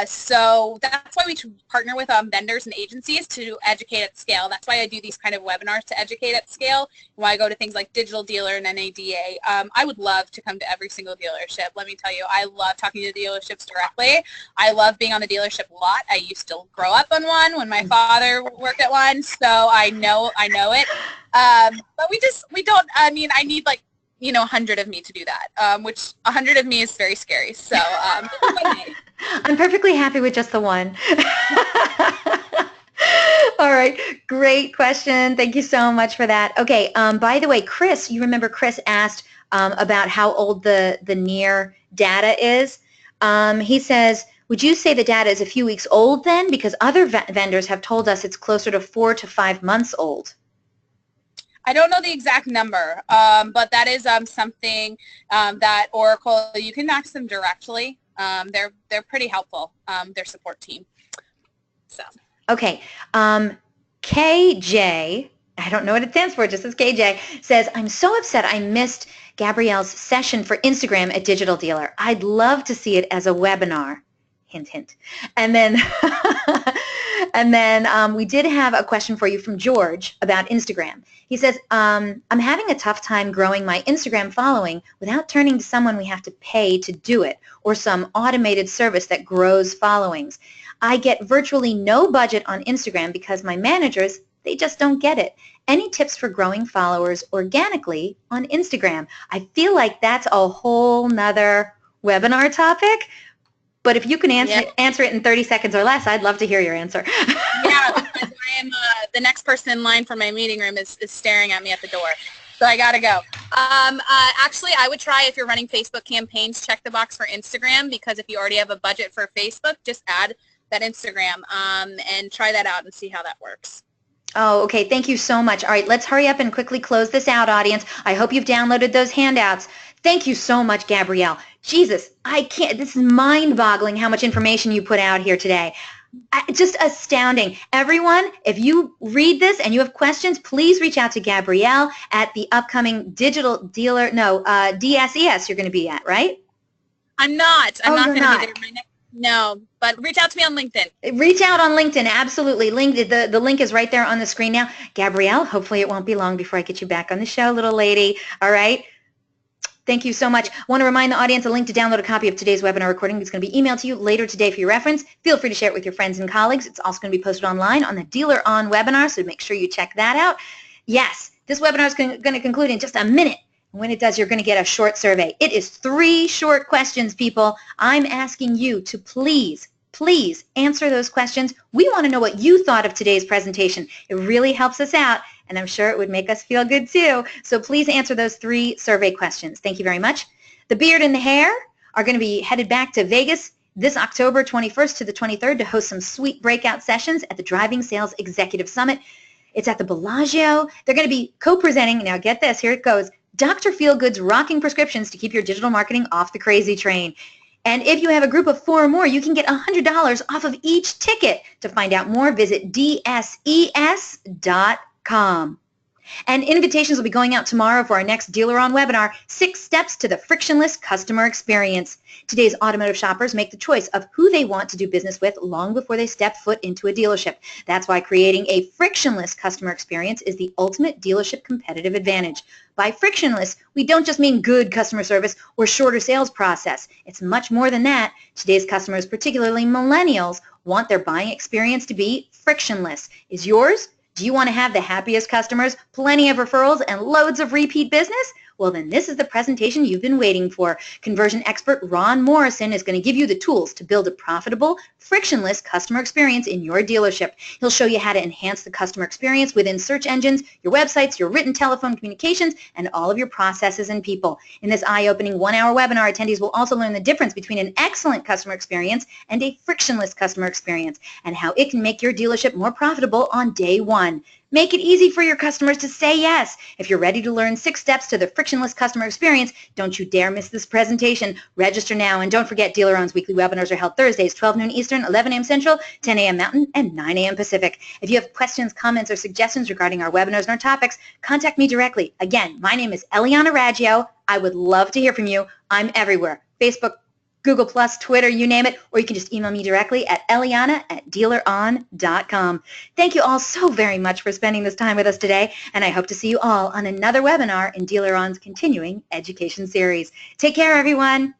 So that's why we partner with vendors and agencies to educate at scale. That's why I do these kind of webinars to educate at scale. Why I go to things like Digital Dealer and NADA. I would love to come to every single dealership. Let me tell you, I love talking to dealerships directly. I love being on the dealership lot. I used to grow up on one when my father worked at one, so I know it. But we don't. I need like 100 of me to do that, which 100 of me is very scary. So I'm perfectly happy with just the one. All right, great question. Thank you so much for that. Okay, by the way, Chris, you remember Chris asked about how old the near data is. He says, would you say the data is a few weeks old then? Because other vendors have told us it's closer to 4 to 5 months old. I don't know the exact number, but that is something that Oracle, you can ask them directly. They're pretty helpful, their support team. So. Okay. KJ, I don't know what it stands for, it just says KJ, says, I'm so upset I missed Gabrielle's session for Instagram at Digital Dealer. I'd love to see it as a webinar. Hint, hint. And then we did have a question for you from George about Instagram. He says, I'm having a tough time growing my Instagram following without turning to someone we have to pay to do it or some automated service that grows followings. I get virtually no budget on Instagram because my managers, they just don't get it. Any tips for growing followers organically on Instagram? I feel like that's a whole nother webinar topic. But if you can answer it in 30 seconds or less, I'd love to hear your answer. Yeah, because I am the next person in line for my meeting room is staring at me at the door. So I got to go. Actually, I would try, if you're running Facebook campaigns, check the box for Instagram, because if you already have a budget for Facebook, just add that Instagram and try that out and see how that works. Oh, okay. Thank you so much. All right, let's hurry up and quickly close this out, audience. I hope you've downloaded those handouts. Thank you so much, Gabrielle. Jesus, I can't. This is mind-boggling how much information you put out here today. Just astounding. Everyone, if you read this and you have questions, please reach out to Gabrielle at the upcoming Digital Dealer, DSES you're going to be at, right? I'm not. I'm not going to not. be there. No, but reach out to me on LinkedIn. Reach out on LinkedIn, absolutely. The link is right there on the screen now. Gabrielle, hopefully it won't be long before I get you back on the show, little lady. All right? Thank you so much. I want to remind the audience a link to download a copy of today's webinar recording is going to be emailed to you later today for your reference. Feel free to share it with your friends and colleagues. It's also going to be posted online on the DealerOn webinar, so make sure you check that out. Yes, this webinar is going to conclude in just a minute. When it does, you're going to get a short survey. It is 3 short questions, people. I'm asking you to please answer those questions. We want to know what you thought of today's presentation. It really helps us out, and I'm sure it would make us feel good too. So please answer those 3 survey questions. Thank you very much. The beard and the hair are going to be headed back to Vegas this October 21st to the 23rd to host some sweet breakout sessions at the Driving Sales Executive Summit. It's at the Bellagio. They're going to be co-presenting, now get this, here it goes, Dr. Feelgood's Rocking Prescriptions to Keep Your Digital Marketing Off the Crazy Train. And if you have a group of 4 or more, you can get $100 off of each ticket. To find out more, visit DSES.com. And invitations will be going out tomorrow for our next DealerOn webinar, 6 Steps to the Frictionless Customer Experience. Today's automotive shoppers make the choice of who they want to do business with long before they step foot into a dealership. That's why creating a frictionless customer experience is the ultimate dealership competitive advantage. By frictionless, we don't just mean good customer service or shorter sales process. It's much more than that. Today's customers, particularly millennials, want their buying experience to be frictionless. Is yours? Do you want to have the happiest customers, plenty of referrals, and loads of repeat business? Well, then this is the presentation you've been waiting for. Conversion expert Ron Morrison is going to give you the tools to build a profitable, frictionless customer experience in your dealership. He'll show you how to enhance the customer experience within search engines, your websites, your written telephone communications, and all of your processes and people. In this eye-opening 1-hour webinar, attendees will also learn the difference between an excellent customer experience and a frictionless customer experience, and how it can make your dealership more profitable on day 1. Make it easy for your customers to say yes. If you're ready to learn 6 steps to the frictionless customer experience, don't you dare miss this presentation. Register now, and don't forget DealerOn's weekly webinars are held Thursdays, 12 noon Eastern, 11 a.m. Central, 10 a.m. Mountain, and 9 a.m. Pacific. If you have questions, comments, or suggestions regarding our webinars and our topics, contact me directly. Again, my name is Eliana Raggio. I would love to hear from you. I'm everywhere. Facebook, Google+, Twitter, you name it, or you can just email me directly at eliana@dealeron.com. Thank you all so very much for spending this time with us today, and I hope to see you all on another webinar in DealerOn's continuing education series. Take care, everyone.